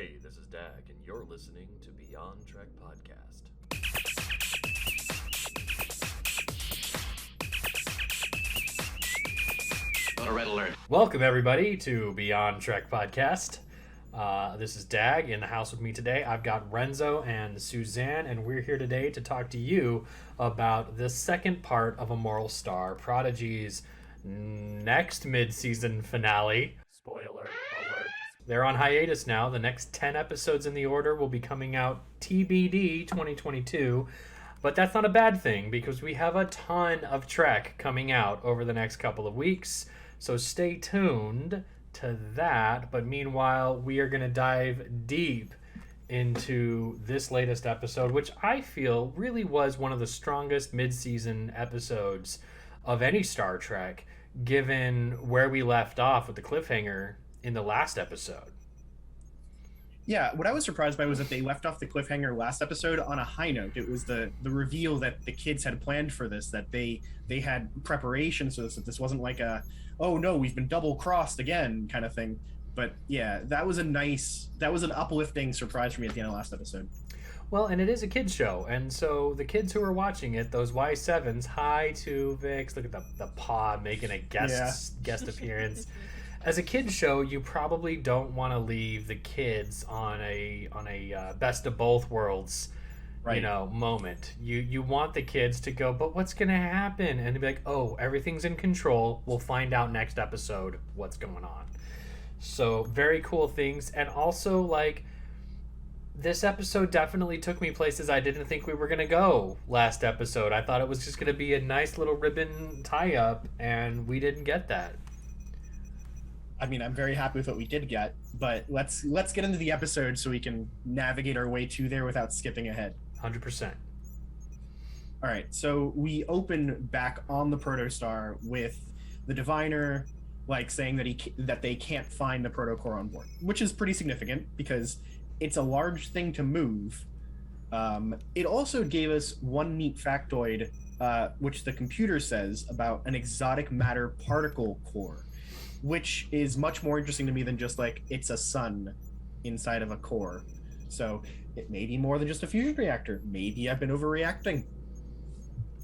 Hey, this is Dag, and you're listening to Beyond Trek Podcast. On a red alert. Welcome, everybody, to Beyond Trek Podcast. This is Dag. In the house with me today, I've got Renzo and Suzanne, and we're here today to talk to you about the second part of A Moral Star, Prodigy's next mid-season finale. Spoiler alert. They're on hiatus now. The next 10 episodes in the order will be coming out TBD 2022. But that's not a bad thing because we have a ton of Trek coming out over the next couple of weeks. So stay tuned to that. But meanwhile, we are going to dive deep into this latest episode, which I feel really was one of the strongest mid-season episodes of any Star Trek, given where we left off with the cliffhanger in the last episode. Yeah, what I was surprised by was that they left off the cliffhanger last episode on a high note. It was the reveal that the kids had planned for this, that they had preparations for this, that this wasn't like a, oh no, we've been double crossed again kind of thing. But yeah, that was an uplifting surprise for me at the end of last episode. Well, and it is a kids show, and so the kids who are watching it, those Y7s, hi to Vix, look at the paw making a guest appearance. As a kids show, you probably don't want to leave the kids on a best of both worlds, right, moment. You want the kids to go, but what's going to happen? And they'd be like, oh, everything's in control. We'll find out next episode what's going on. So very cool things. And also, like, this episode definitely took me places I didn't think we were going to go last episode. I thought it was just going to be a nice little ribbon tie-up, and we didn't get that. I mean, I'm very happy with what we did get, but let's get into the episode so we can navigate our way to there without skipping ahead. 100%. All right, so we open back on the Protostar with the Diviner, like, saying that they can't find the Protocore on board, which is pretty significant because it's a large thing to move. It also gave us one neat factoid, which the computer says about an exotic matter particle core, which is much more interesting to me than just like it's a sun inside of a core. So it may be more than just a fusion reactor. Maybe I've been overreacting.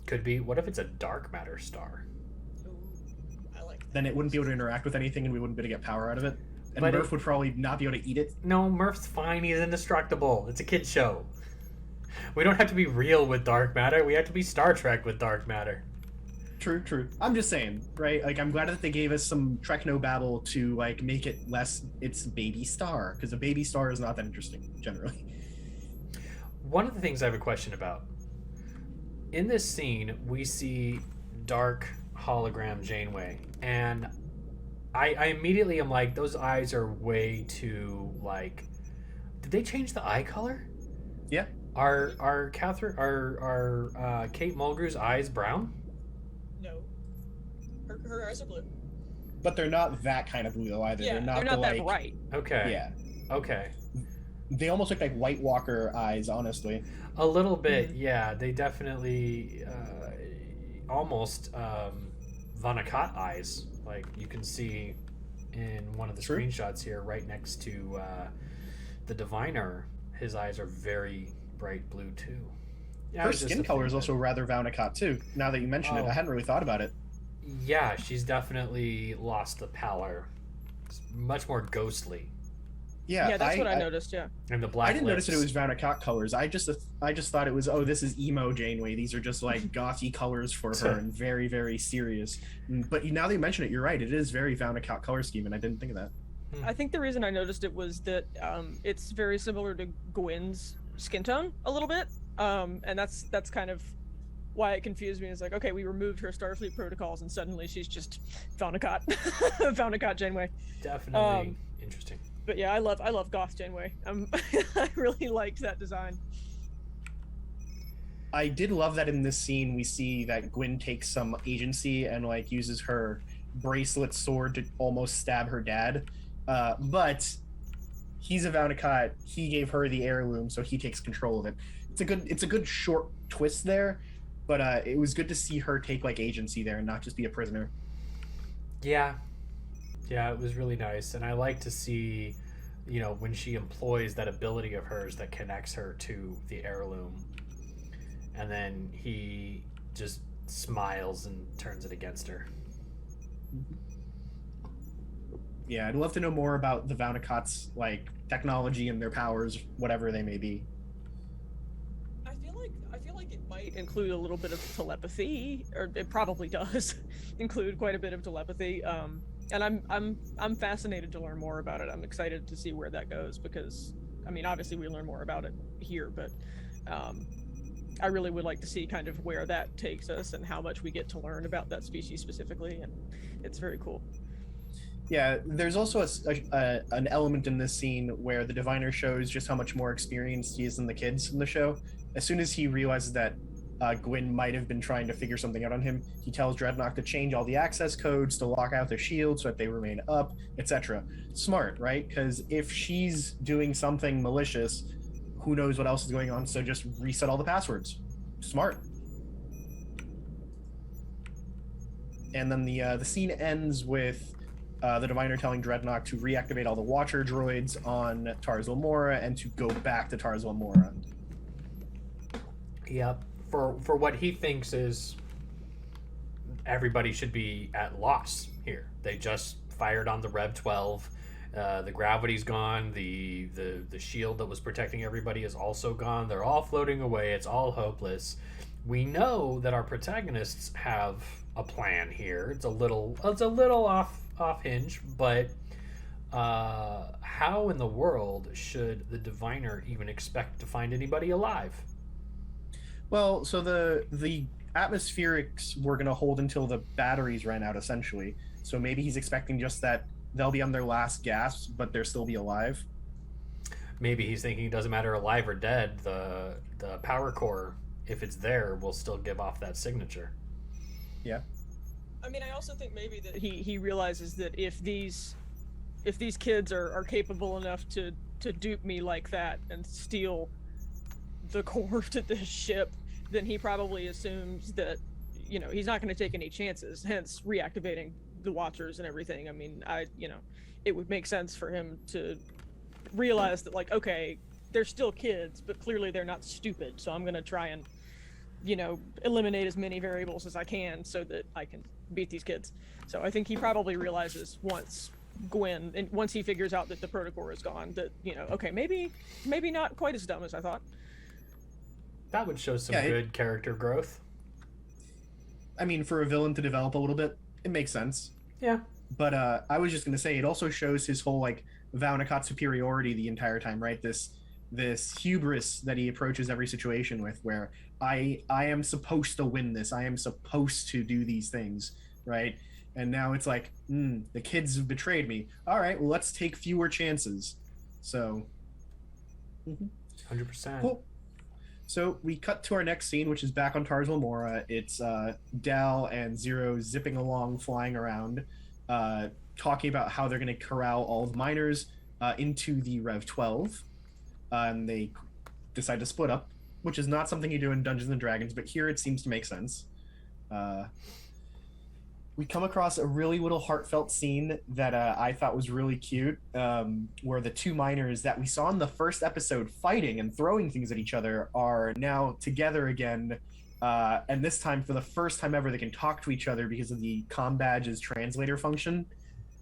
Could be. What if it's a dark matter star? Ooh, I like that. Then it wouldn't be able to interact with anything and we wouldn't be able to get power out of it. And But Murph would probably not be able to eat it. No, Murph's fine. He's indestructible. It's a kid's show. We don't have to be real with dark matter. We have to be Star Trek with dark matter. True. I'm just saying, right? Like, I'm glad that they gave us some Trekno-babble to, like, make it less, it's baby star, because a baby star is not that interesting, generally. One of the things I have a question about. In this scene, we see dark hologram Janeway, and I immediately am like, those eyes are way too, like... Did they change the eye color? Yeah. Are Kate Mulgrew's eyes brown? No. Her eyes are blue. But they're not that kind of blue, though, either. Yeah, they're not, that like, bright. Okay. Yeah. Okay. They almost look like White Walker eyes, honestly. A little bit, yeah. They definitely almost Vanakat eyes. Like you can see in one of the True. screenshots here, right next to the Diviner. His eyes are very bright blue too. Yeah, Her it was just skin a color thing is also rather Vanakat, too. Now that you mention it, Oh. I hadn't really thought about it. Yeah, she's definitely lost the pallor. It's much more ghostly. Yeah, That's what I noticed, yeah. And the black I didn't notice that it lips. was Vanakat colors. I just thought it was, oh, this is emo Janeway. These are just like gothy colors for her and very, very serious. But now that you mention it, you're right. It is very Vanakat color scheme, and I didn't think of that. I think the reason I noticed it was that it's very similar to Gwen's skin tone a little bit. And that's kind of why it confused me. It's like, okay, we removed her Starfleet protocols and suddenly she's just Vanakat. Vanakat Janeway. Definitely interesting. But yeah, I love Goth Janeway. I really liked that design. I did love that in this scene we see that Gwen takes some agency and like uses her bracelet sword to almost stab her dad. But he's a Vanakat. He gave her the heirloom, so he takes control of it. It's a good short twist there, but it was good to see her take like agency there and not just be a prisoner. Yeah, it was really nice, and I like to see when she employs that ability of hers that connects her to the heirloom, and then he just smiles and turns it against her. Yeah, I'd love to know more about the Vaunakot's like technology and their powers, whatever they may be. I feel like it might include a little bit of telepathy, or it probably does include quite a bit of telepathy. And I'm fascinated to learn more about it. I'm excited to see where that goes because, I mean, obviously we learn more about it here, but I really would like to see kind of where that takes us and how much we get to learn about that species specifically, and it's very cool. Yeah, there's also an element in this scene where the diviner shows just how much more experienced he is than the kids in the show. As soon as he realizes that Gwyn might have been trying to figure something out on him, he tells Dreadnought to change all the access codes to lock out their shields so that they remain up, etc. Smart, right? Because if she's doing something malicious, who knows what else is going on, so just reset all the passwords. Smart. And then the scene ends with the diviner telling Dreadnought to reactivate all the Watcher droids on Tarzal Mora and to go back to Tarzal Mora. Yep. For what he thinks is everybody should be at loss here. They just fired on the Rev 12. The gravity's gone. The shield that was protecting everybody is also gone. They're all floating away. It's all hopeless. We know that our protagonists have a plan here. It's a little off hinge, but how in the world should the diviner even expect to find anybody alive? Well, so the atmospherics were going to hold until the batteries ran out, essentially. So maybe he's expecting just that they'll be on their last gasps, but they'll still be alive. Maybe he's thinking it doesn't matter alive or dead. The power core, if it's there, will still give off that signature. Yeah. I mean, I also think maybe that he realizes that if these kids are capable enough to dupe me like that and steal the core to this ship, then he probably assumes that, he's not going to take any chances, hence reactivating the Watchers and everything. I mean, it would make sense for him to realize that, like, okay, they're still kids, but clearly they're not stupid, so I'm going to try and, eliminate as many variables as I can so that I can beat these kids. So I think he probably realizes once he figures out that the protocore is gone, that, okay, maybe not quite as dumb as I thought. That would show some good character growth. I mean, for a villain to develop a little bit, it makes sense. Yeah. But I was just going to say, it also shows his whole, like, Vaunakot superiority the entire time, right? This hubris that he approaches every situation with, where I am supposed to win this. I am supposed to do these things, right? And now it's like, the kids have betrayed me. All right, well, let's take fewer chances. So. 100%. Cool. So we cut to our next scene, which is back on Tarzal Mora. It's Dal and Zero zipping along, flying around, talking about how they're going to corral all the miners into the Rev 12. And they decide to split up, which is not something you do in Dungeons and Dragons, but here it seems to make sense. We come across a really little heartfelt scene that I thought was really cute, where the two miners that we saw in the first episode fighting and throwing things at each other are now together again, and this time, for the first time ever, they can talk to each other because of the comm badge's translator function.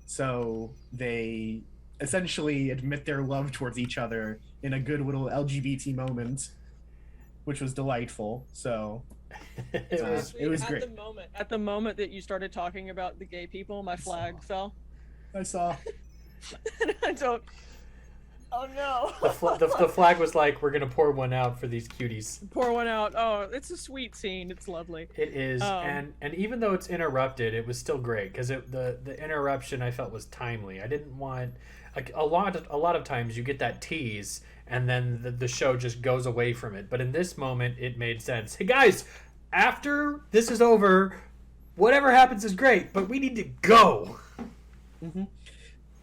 So they essentially admit their love towards each other in a good little LGBT moment, which was delightful. So it was great. At the moment that you started talking about the gay people, my flag fell. I saw. I don't. Oh no. The flag was like, we're gonna pour one out for these cuties. Pour one out. Oh, it's a sweet scene. It's lovely. It is, and even though it's interrupted, it was still great because the interruption I felt was timely. I didn't want, like, a lot of times you get that tease and then the show just goes away from it. But in this moment, it made sense. Hey guys, after this is over, whatever happens is great, but we need to go. Mm-hmm.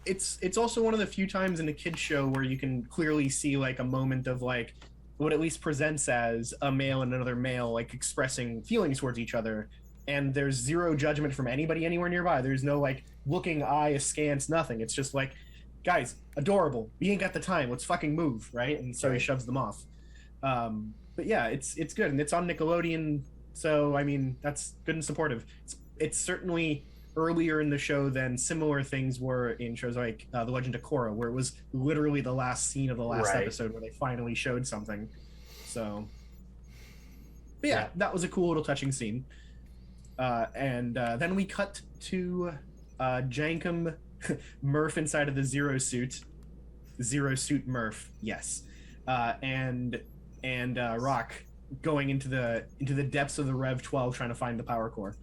It's also one of the few times in a kid's show where you can clearly see, like, a moment of, like, what at least presents as a male and another male, like, expressing feelings towards each other, and there's zero judgment from anybody anywhere nearby. There's no, like, looking eye askance, nothing. It's just like, guys, adorable. We ain't got the time. Let's fucking move, right? And so he Right. shoves them off. But yeah, it's good, and it's on Nickelodeon. So I mean, that's good and supportive. It's certainly earlier in the show than similar things were in shows like The Legend of Korra, where it was literally the last scene of the last Right. episode where they finally showed something. So, but yeah, Yeah. that was a cool little touching scene. And then we cut to Jankum Murph inside of the Zero Suit Murph, yes, and Rock going into the depths of the Rev 12 trying to find the power core.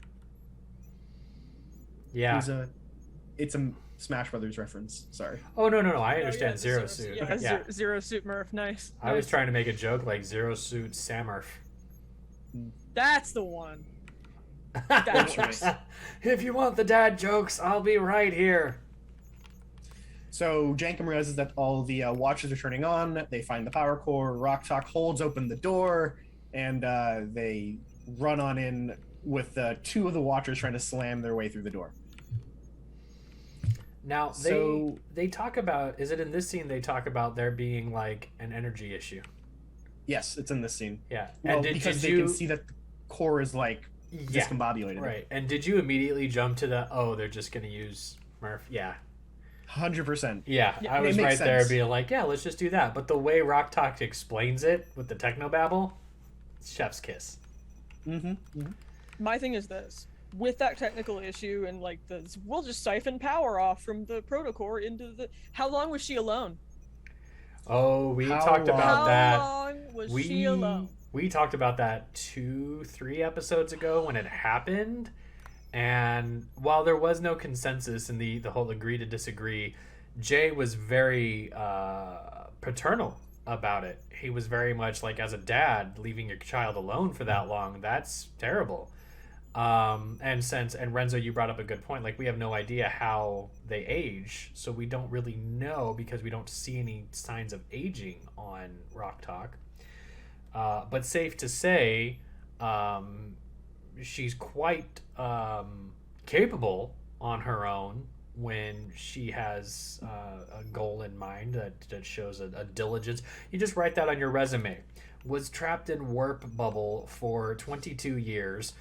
Yeah. It's a Smash Brothers reference. Sorry. Oh no! I Oh, yeah, understand the Zero Suit. Yeah, Yeah. Zero Suit Murph. Nice. I was nice. trying to make a joke like Zero Suit Samurf. That's the one. That's right. If you want the dad jokes, I'll be right here. So Jankum realizes that all the watches are turning on. They find the power core. Rock Talk holds open the door, and they run on in with two of the watchers trying to slam their way through the door. Now So- they talk about, is it in this scene they talk about there being like an energy issue? Yes, it's in this scene. Yeah. Well, And because they can see that the core is like yeah, discombobulated. right. And did you immediately jump to the, oh, they're just going to use Murph? Yeah. 100%. Yeah, Yeah, I it was makes right there sense. being like, yeah, let's just do that. But the way Rock Talk explains it with the technobabble, chef's kiss. Mm-hmm. My thing is this: with that technical issue and like we'll just siphon power off from the protocore into the. How long was she alone? Oh, we How talked long? about How that. long was she alone? We talked about that 2-3 episodes ago when it happened. And while there was no consensus in the whole agree to disagree, Jay was very paternal about it. He was very much like, as a dad, leaving your child alone for that long, that's terrible. And Renzo, you brought up a good point. Like, we have no idea how they age, so we don't really know because we don't see any signs of aging on Rock Talk. But safe to say, she's quite capable on her own when she has a goal in mind that shows a diligence. You just write that on your resume. Was trapped in warp bubble for 22 years,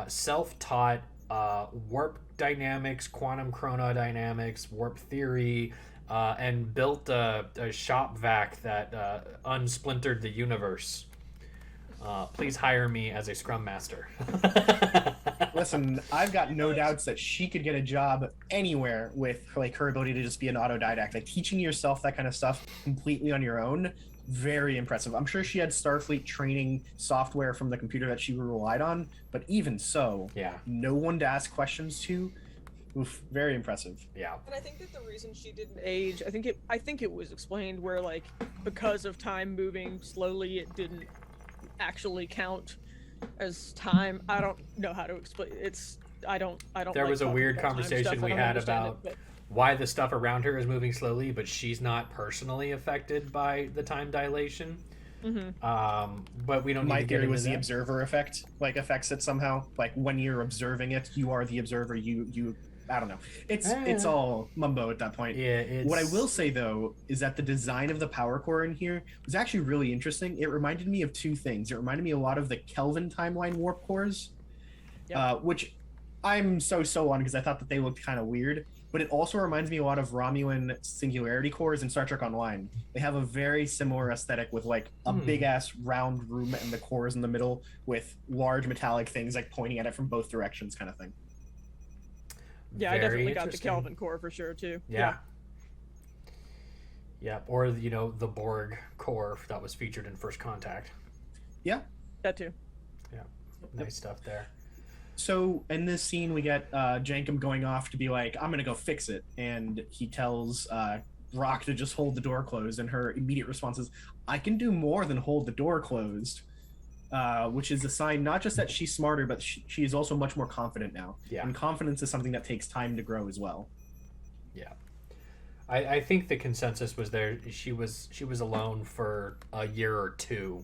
self-taught warp dynamics, quantum chronodynamics, warp theory, and built a shop vac that unsplintered the universe. Please hire me as a scrum master. Listen, I've got no doubts that she could get a job anywhere with like her ability to just be an autodidact. Like teaching yourself that kind of stuff completely on your own, very impressive. I'm sure she had Starfleet training software from the computer that she relied on, but even so, Yeah, no one to ask questions to. Oof, very impressive. yeah. And I think that the reason she didn't age, I think it was explained where like because of time moving slowly, it didn't actually count as time. I don't know how to explain. I don't. There like was a talking weird about time conversation stuff. I we don't had understand about it, why the stuff around her is moving slowly, but she's not personally affected by the time dilation. But we don't My need to get theory into was the that. observer effect, like affects it somehow. Like when you're observing it, you are the observer. You I don't know. It's all mumbo at that point. Yeah, it's... What I will say though is that the design of the power core in here was actually really interesting. It reminded me of two things. It reminded me a lot of the Kelvin timeline warp cores, Yep. which I'm so on because I thought that they looked kind of weird. But it also reminds me a lot of Romulan singularity cores in Star Trek Online. They have a very similar aesthetic with like a big ass round room and the cores in the middle with large metallic things like pointing at it from both directions, kind of thing. Yeah, I Very definitely got the interesting. Kelvin core for sure too. Yeah. Or the Borg core that was featured in First Contact. Yeah. That too. Nice stuff there. So in this scene, we get Jankum going off to be like, I'm going to go fix it. And he tells Rock to just hold the door closed. And her immediate response is, I can do more than hold the door closed, which is a sign not just that she's smarter, but she is also much more confident now. Yeah. And confidence is something that takes time to grow as well. Yeah. I think the consensus was there. She was alone for a year or two,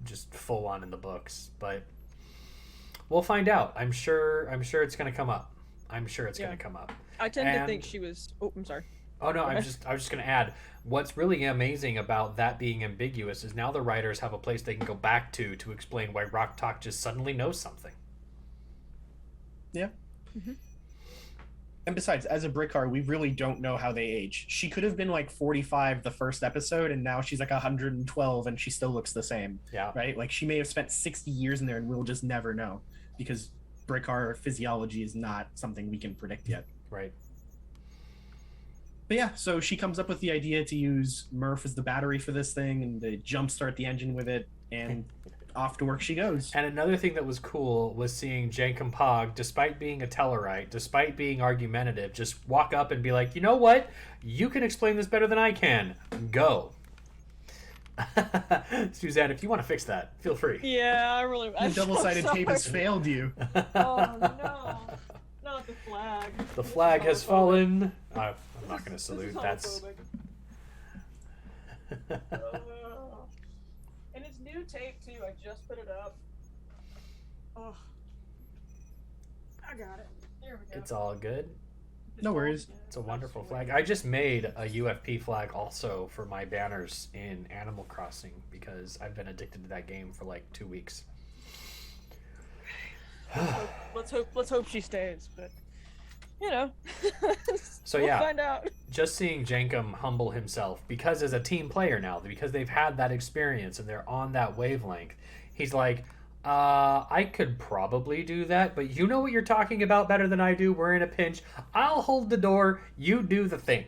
just full on in the books. But we'll find out. I'm sure it's going to come up. I'm sure it's Yeah. going to come up. I tend to And- think she was. Oh, I'm sorry. Oh no, Go I ahead. was just going to add. What's really amazing about that being ambiguous is now the writers have a place they can go back to explain why Rock Talk just suddenly knows something. Yeah. Mhm. And besides, as a Brickar, we really don't know how they age. She could have been like 45 the first episode, and now she's like 112, and she still looks the same, Yeah. right? Like she may have spent 60 years in there, and we'll just never know because Brickar physiology is not something we can predict yet. Right. But yeah, so she comes up with the idea to use Murph as the battery for this thing and to jumpstart the engine with it, and off to work she goes. And another thing that was cool was seeing Jankum Pog, despite being a Tellarite, despite being argumentative, just walk up and be like, you know what? You can explain this better than I can. Go. Suzanne, if you want to fix that, feel free. Yeah, I really. The I'm so double-sided tape has sorry. failed you. Oh no! Not the flag. The This is flag has homophobic. fallen. I'm This not is- going to this salute. is That's. homophobic. And it's new tape too. I just put it up. Oh, I got it. There we go. It's all good. No worries. It's a wonderful flag. I just made a UFP flag also for my banners in Animal Crossing because I've been addicted to that game for like 2 weeks. Let's hope she stays, but you know. So we'll yeah. find out. Just seeing Jankum humble himself because as a team player now, because they've had that experience and they're on that wavelength, he's like, I could probably do that, but you know what you're talking about better than I do. We're in a pinch. I'll hold the door. You do the thing.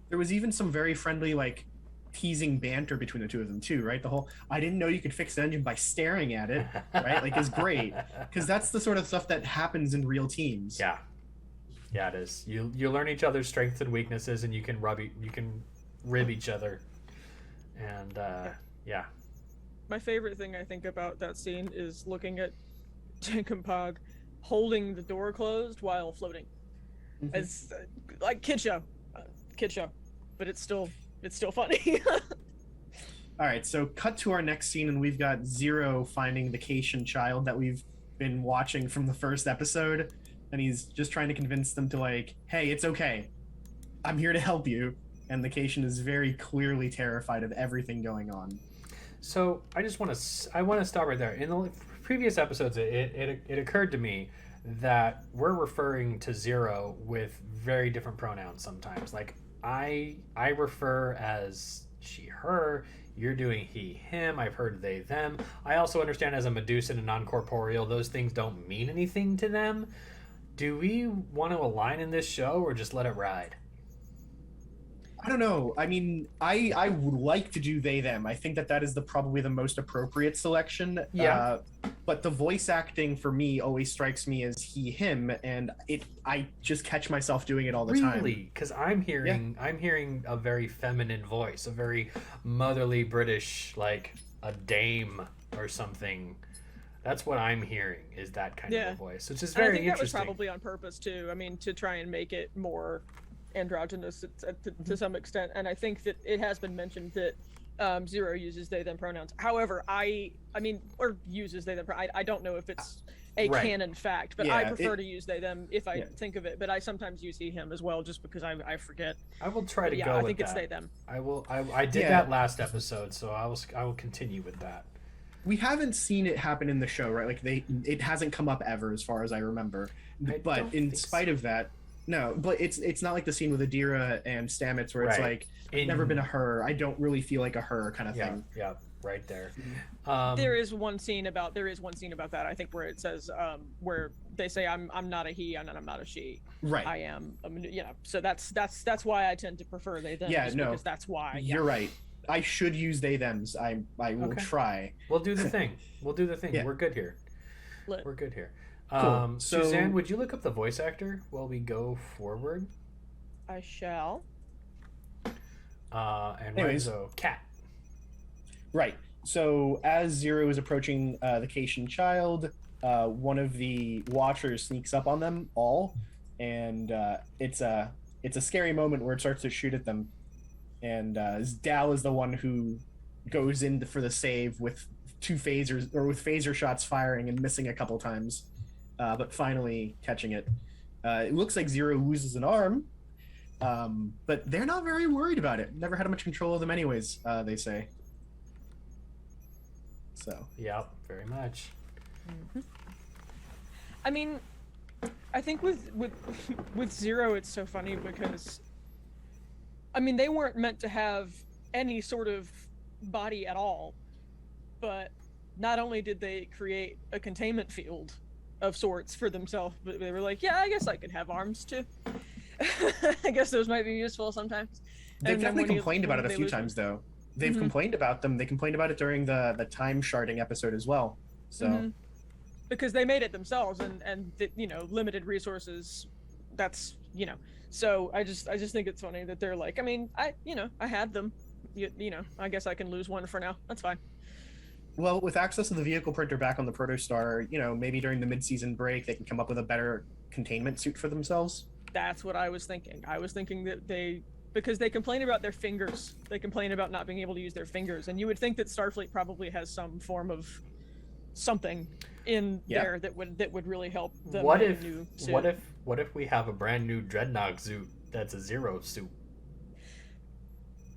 There was even some very friendly, like, teasing banter between the two of them too, right? The whole I didn't know you could fix an engine by staring at it, right? Like, is great because that's the sort of stuff that happens in real teams. Yeah. Yeah, it is. You learn each other's strengths and weaknesses, and you can rib each other, and yeah. My favorite thing I think about that scene is looking at Jankum Pog holding the door closed while floating. Mhm. It's like kid show, but it's still funny. All right, so cut to our next scene, and we've got Zero finding the Cation child that we've been watching from the first episode, and he's just trying to convince them to like, hey, it's okay, I'm here to help you. And the Cation is very clearly terrified of everything going on. So I want to stop right there. In the previous episodes, it occurred to me that we're referring to Zero with very different pronouns sometimes. Like I refer as she, her. You're doing he, him. I've heard they, them. I also understand as a Medusan and non-corporeal, those things don't mean anything to them. Do we want to align in this show or just let it ride? I don't know. I mean, I would like to do they them. I think that is probably the most appropriate selection. Yeah. But the voice acting for me always strikes me as he him, and I just catch myself doing it all the time. Really? Because I'm hearing a very feminine voice, a very motherly British, like a dame or something. That's what I'm hearing is that kind of a voice, which is And I very think that was interesting. probably on purpose too. I mean, to try and make it more androgynous to some extent. And I think that it has been mentioned that Zero uses they them pronouns. However, I mean, or uses they them. I don't know if it's a Right. canon fact, but Yeah, I prefer to use they them if I yeah. think of it. But I sometimes use he him as well, just because I forget. I will try to Yeah, go I with think it's that. they them. I did Yeah. that last episode, so I will continue with that. We haven't seen it happen in the show, right? Like it hasn't come up ever, as far as I remember. I But don't in think spite so. of that, no. But it's not like the scene with Adira and Stamets where it's Right. like never been a her. I don't really feel like a her kind of Yeah, thing. yeah, right there. There is one scene about that, I think, where it says where they say I'm not a he and I'm not a she. Right. I am so that's why I tend to prefer they them. Yeah, just no. because that's why. You're right. I should use they thems. I will Okay. try. We'll do the thing. Yeah. We're good here. Lit. We're good here. Cool. So- Suzanne, would you look up the voice actor while we go forward? I shall. And Anyways. Renzo, Cat. Right. So as Zero is approaching the Cation child, one of the Watchers sneaks up on them all, and it's a scary moment where it starts to shoot at them. And Dal is the one who goes in for the save with with phaser shots firing and missing a couple times, but finally catching it. It looks like Zero loses an arm, but they're not very worried about it. Never had much control of them anyways, they say. So. Yep, very much. Mm-hmm. I mean, I think with Zero, it's so funny because, I mean, they weren't meant to have any sort of body at all, but not only did they create a containment field of sorts for themselves, but they were like, yeah, I guess I could have arms too. I guess those might be useful sometimes. They've definitely complained about it a few times, though. They've complained about them. They complained about it during the time sharding episode as well. So, because they made it themselves, and you know, limited resources. That's, you know. So I just think it's funny that they're like, I mean, I had them. You know, I guess I can lose one for now. That's fine. Well, with access to the vehicle printer back on the Protostar, you know, maybe during the mid-season break, they can come up with a better containment suit for themselves. That's what I was thinking. I was thinking that because they complain about their fingers. They complain about not being able to use their fingers. And you would think that Starfleet probably has some form of something in there that would really help them. What if we have a brand new Dreadnought suit that's a Zero suit?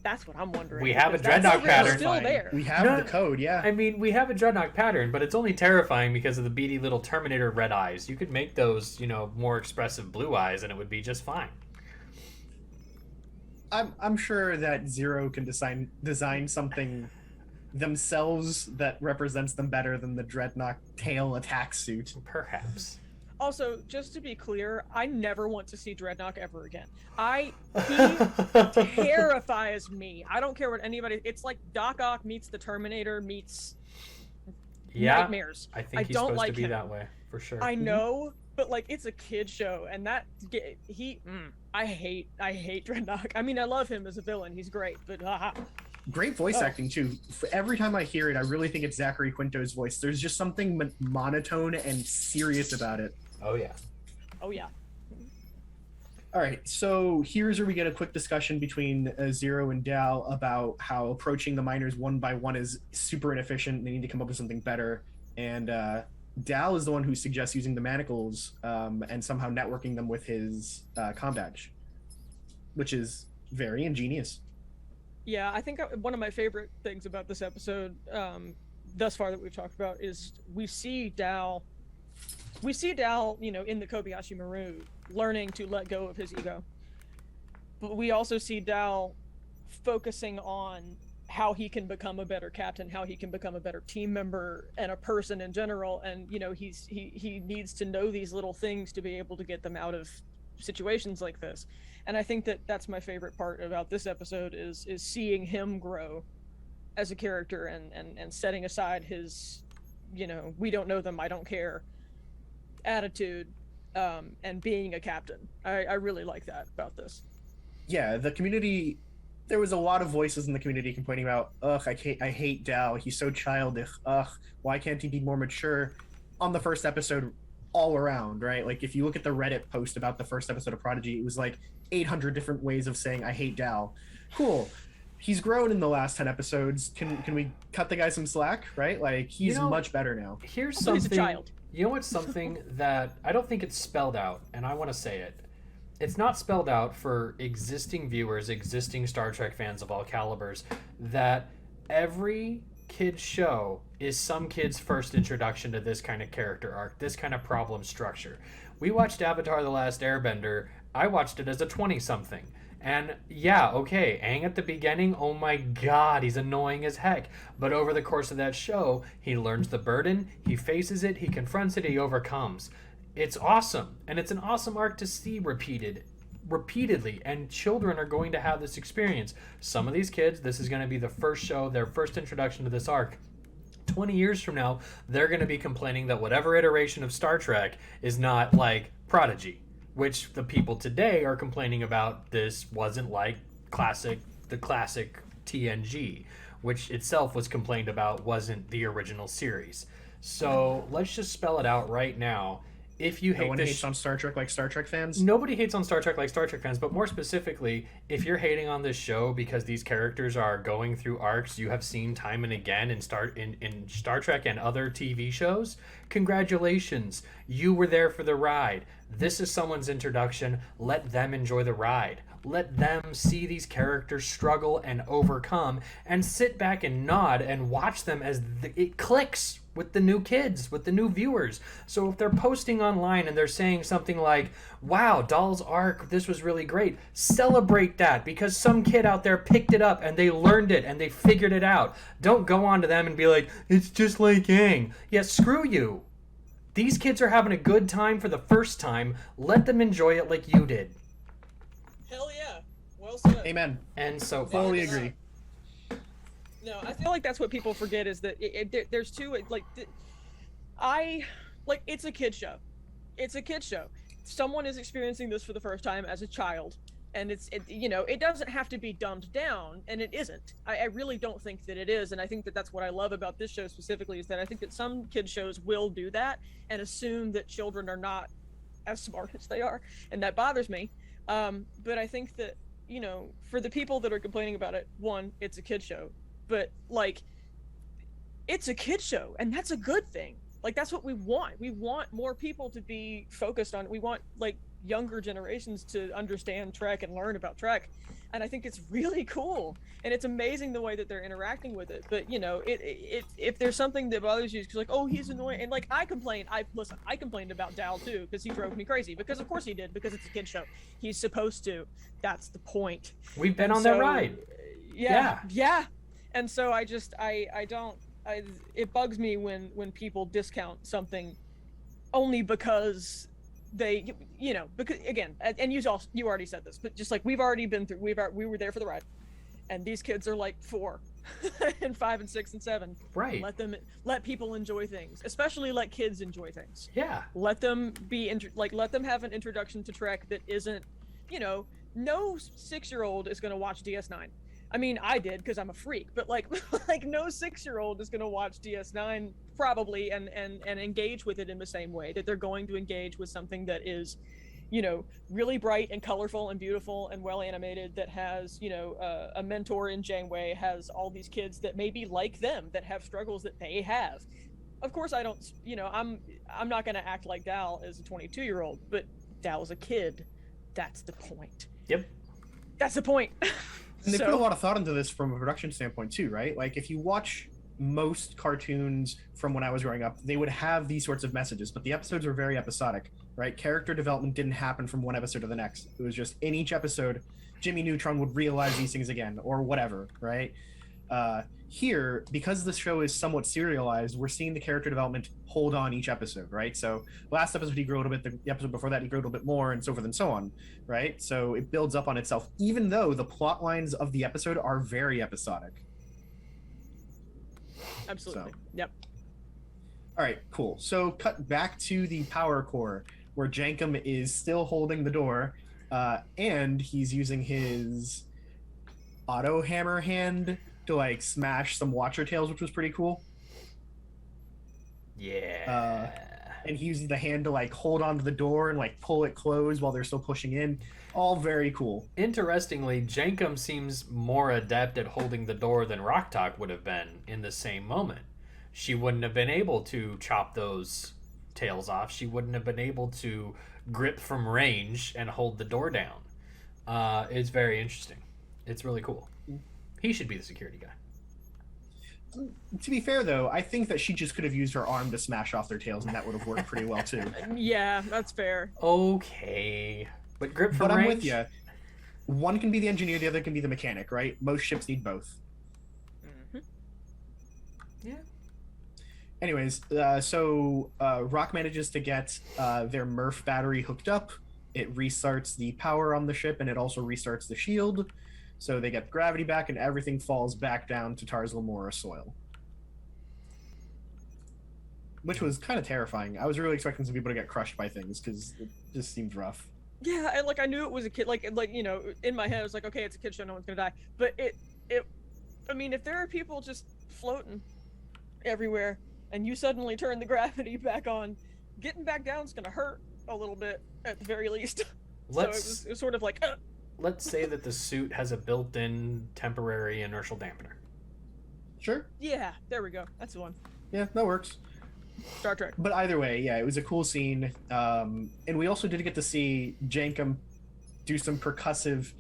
That's what I'm wondering. We have a Dreadnought pattern. Still there. We have the code, yeah. I mean, we have a Dreadnought pattern, but it's only terrifying because of the beady little Terminator red eyes. You could make those, you know, more expressive blue eyes, and it would be just fine. I'm sure that Zero can design something themselves that represents them better than the Dreadnought tail attack suit. Perhaps. Also, just to be clear, I never want to see Dreadnought ever again. He terrifies me. I don't care what anybody. It's like Doc Ock meets the Terminator meets nightmares. I think he's supposed to be that way for sure. I know, but like it's a kid show, and that I hate Dreadnought. I mean, I love him as a villain. He's great, but great voice acting too. Every time I hear it, I really think it's Zachary Quinto's voice. There's just something monotone and serious about it. Oh yeah. All right, so here's where we get a quick discussion between Zero and Dal about how approaching the miners one by one is super inefficient. They need to come up with something better. And Dal is the one who suggests using the manacles and somehow networking them with his comm badge, which is very ingenious. Yeah, I think one of my favorite things about this episode thus far that we've talked about is we see Dal, you know, in the Kobayashi Maru, learning to let go of his ego. But we also see Dal focusing on how he can become a better captain, how he can become a better team member and a person in general. And, you know, he needs to know these little things to be able to get them out of situations like this. And I think that that's my favorite part about this episode is seeing him grow as a character and setting aside his, you know, we don't know them, I don't care attitude, and being a captain. I really like that about this. Yeah, the community, there was a lot of voices in the community complaining about, I hate Dal, he's so childish, why can't he be more mature? On the first episode, all around, right? Like, if you look at the Reddit post about the first episode of Prodigy, it was like 800 different ways of saying, I hate Dal. Cool. He's grown in the last 10 episodes. Can we cut the guy some slack, right? Like, he's much better now. Here's something. He's a child. You know what's something that I don't think it's spelled out, and I want to say it. It's not spelled out for existing viewers, existing Star Trek fans of all calibers, that every kid's show is some kid's first introduction to this kind of character arc, this kind of problem structure. We watched Avatar: The Last Airbender. I watched it as a 20-something. And yeah, okay, Aang at the beginning, oh my god, he's annoying as heck. But over the course of that show, he learns the burden, he faces it, he confronts it, he overcomes. It's awesome. And it's an awesome arc to see repeatedly. And children are going to have this experience. Some of these kids, this is going to be the first show, their first introduction to this arc. 20 years from now, they're going to be complaining that whatever iteration of Star Trek is not like Prodigy, which the people today are complaining about. This wasn't like the classic TNG, which itself was complained about wasn't the original series. So let's just spell it out right now. if you No hate one this hates on Star Trek like Star Trek fans. nobody hates on Star Trek like Star Trek fans, but more specifically, if you're hating on this show because these characters are going through arcs you have seen time and again in Star Trek and other TV shows, congratulations. You were there for the ride. This is someone's introduction. Let them enjoy the ride. Let them see these characters struggle and overcome, and sit back and nod and watch them as it clicks with the new kids, with the new viewers. So if they're posting online and they're saying something like, wow, Dahl's arc, this was really great, celebrate that, because some kid out there picked it up and they learned it and they figured it out. Don't go on to them and be like, it's just like Aang. Yeah, screw you. These kids are having a good time for the first time. Let them enjoy it like you did. Hell yeah. Well said. Amen. And so Fully agree. No, I feel like that's what people forget is that there's two, it's a kid show. It's a kid show. Someone is experiencing this for the first time as a child, and it doesn't have to be dumbed down, and it isn't. I really don't think that it is, and I think that that's what I love about this show specifically, is that I think that some kid shows will do that and assume that children are not as smart as they are, and that bothers me. But I think that, for the people that are complaining about it, one, it's a kid show, but it's a kid show, and that's a good thing. That's what we want. We want more people to be focused on it. We want younger generations to understand Trek and learn about Trek, and I think it's really cool, and it's amazing the way that they're interacting with it. But if there's something that bothers you, because oh, he's annoying, and I complained about Dal too, because he drove me crazy, because of course he did, because it's a kid show. He's supposed to. That's the point. We've been on that ride. Yeah. And so it bugs me when people discount something only because they, because again, and you already said this, but just we've already been through, we were there for the ride, and these kids are 4 and 5 and 6 and 7. Right. Let people enjoy things, especially let kids enjoy things. Yeah. Let them let them have an introduction to Trek that isn't, no 6-year-old is going to watch DS9. I mean, I did because I'm a freak, but no 6-year-old is going to watch DS9 probably and engage with it in the same way that they're going to engage with something that is, really bright and colorful and beautiful and well animated, that has, a mentor in Janeway, has all these kids that may be like them, that have struggles that they have. Of course, I don't, I'm not going to act like Dal is a 22-year-old, but Dal is a kid. That's the point. Yep. That's the point. And they put a lot of thought into this from a production standpoint too, right? If you watch most cartoons from when I was growing up, they would have these sorts of messages, but the episodes were very episodic, right? Character development didn't happen from one episode to the next. It was just in each episode, Jimmy Neutron would realize these things again, or whatever, right? Here, because the show is somewhat serialized, we're seeing the character development hold on each episode, right? So last episode he grew a little bit, the episode before that he grew a little bit more, and so forth and so on, right? So it builds up on itself, even though the plot lines of the episode are very episodic. Absolutely. So. Yep. All right, cool. So cut back to the power core, where Jankum is still holding the door, and he's using his auto hammer hand to smash some watcher tails, which was pretty cool. Yeah. And he uses the hand to hold onto the door and pull it closed while they're still pushing in. All very cool. Interestingly, Jankum seems more adept at holding the door than Rocktalk would have been in the same moment. She wouldn't have been able to chop those tails off. She wouldn't have been able to grip from range and hold the door down. It's very interesting. It's really cool. He should be the security guy. To be fair, though, I think that she just could have used her arm to smash off their tails, and that would have worked pretty well, too. Yeah, that's fair. Okay. But grip from range? But I'm with you. One can be the engineer, the other can be the mechanic, right? Most ships need both. Mm-hmm. Yeah. Anyways, so Rock manages to get their Murph battery hooked up. It restarts the power on the ship, and it also restarts the shield. So they get gravity back, and everything falls back down to Tars Lamora soil. Which was kind of terrifying. I was really expecting some people to get crushed by things, because it just seemed rough. Yeah, and I knew it was a kid. In my head, I was like, okay, it's a kid show, no one's gonna die. But I mean, if there are people just floating everywhere, and you suddenly turn the gravity back on, getting back down is gonna hurt a little bit at the very least. Let's So it was sort of like, let's say that the suit has a built-in temporary inertial dampener. Sure. yeah, there we go. That's the one. Yeah, that works. Star Trek. But either way, yeah, it was a cool scene. And we also did get to see Jankum do some percussive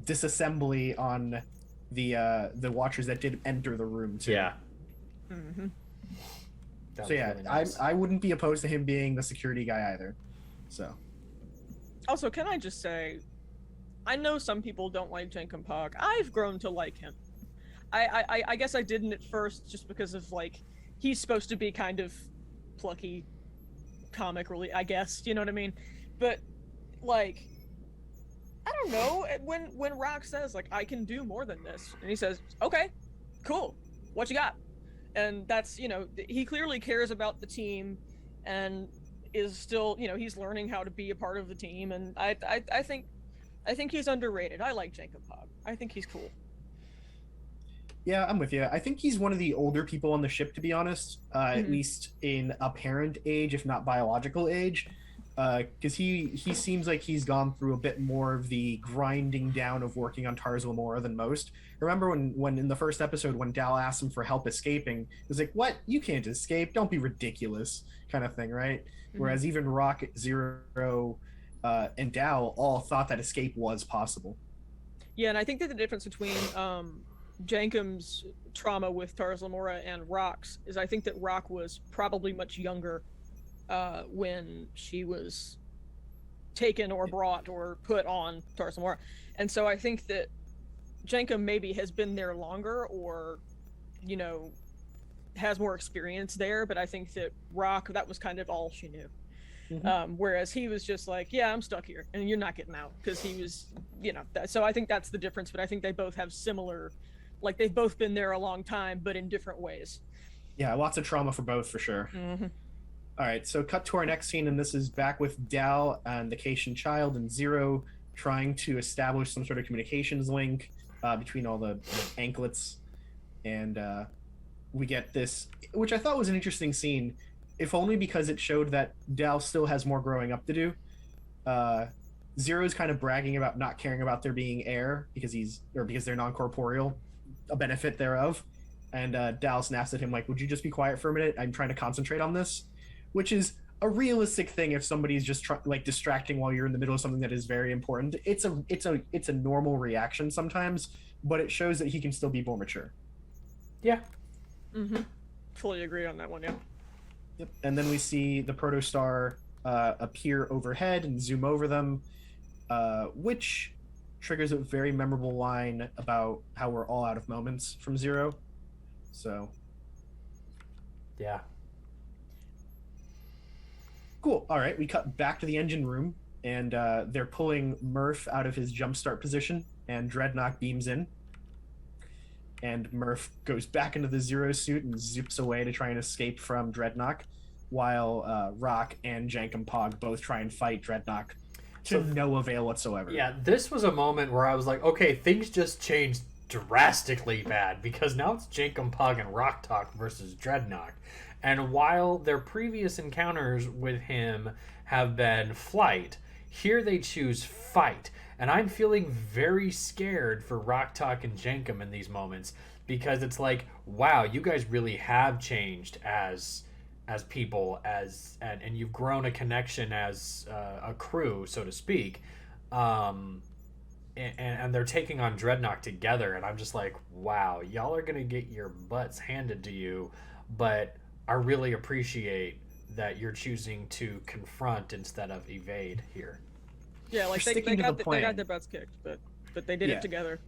disassembly on the Watchers that did enter the room too. Yeah. Mm-hmm. That So was yeah, really nice. I wouldn't be opposed to him being the security guy either. So Also, can I just say, I know some people don't like Jenkin Pog. I've grown to like him. I guess I didn't at first just because of like he's supposed to be kind of plucky, comic relief, I guess. You know what I mean? But like, I don't know. When Rock says like I can do more than this, and he says, "Okay, cool, what you got?" And that's, you know, he clearly cares about the team, and is still, you know, he's learning how to be a part of the team. And I think he's underrated. I like Jacob Pog. I think he's cool. yeah, I'm with you. I think he's one of the older people on the ship, to be honest, at Mhm. least in apparent age, if not biological age. Because he seems like he's gone through a bit more of the grinding down of working on Tars Lamora than most. Remember when in the first episode when Dal asked him for help escaping, he was like, "What? You can't escape? Don't be ridiculous," kind of thing, right? Whereas even Rock, Zero, and Dal all thought that escape was possible. Yeah, and I think that the difference between Jankum's trauma with Tars Lamora and Rock's is I think that Rock was probably much younger when she was taken or brought or put on Tars Lamora. And so I think that Jankum maybe has been there longer or, you know, has more experience there, but I think that Rock, that was kind of all she knew. Whereas he was just like, yeah, I'm stuck here and you're not getting out, because he was, you know, so I think that's the difference. But I think they both have similar, like they've both been there a long time, but in different ways. Yeah, lots of trauma for both, for sure. All right, so cut to our next scene, and this is back with Dal and the Cation child and Zero trying to establish some sort of communications link between all the anklets. And we get this, which I thought was an interesting scene, if only because it showed that Dal still has more growing up to do. Zero's kind of bragging about not caring about there being air because they're non-corporeal, a benefit thereof. And Dal snaps at him like, "Would you just be quiet for a minute? I'm trying to concentrate on this," which is a realistic thing if somebody's just distracting while you're in the middle of something that is very important. It's a normal reaction sometimes, but it shows that he can still be more mature. Yeah. Fully agree on that one. Yeah. Yep. And then we see the protostar appear overhead and zoom over them, which triggers a very memorable line about how we're all out of moments from Zero. So Yeah. cool. All right, we cut back to the engine room, and they're pulling Murph out of his jumpstart position, and Dreadnought beams in. And Murph goes back into the Zero suit and zips away to try and escape from Dreadnought, while Rock and Jankum Pog both try and fight Dreadnought to no avail whatsoever. Yeah, this was a moment where I was like, okay, things just changed drastically bad, because now it's Jankum Pog and Rock Talk versus Dreadnought. And while their previous encounters with him have been flight, here they choose fight. And I'm feeling very scared for Rock Talk and Jankum in these moments, because it's like, wow, you guys really have changed as people, and you've grown a connection as a crew, so to speak. And they're taking on Dreadnought together, and I'm just like, wow, y'all are gonna get your butts handed to you, but I really appreciate that you're choosing to confront instead of evade here. Yeah, like They're they sticking to got the they got plan. their butts kicked, but they did Yeah. it together.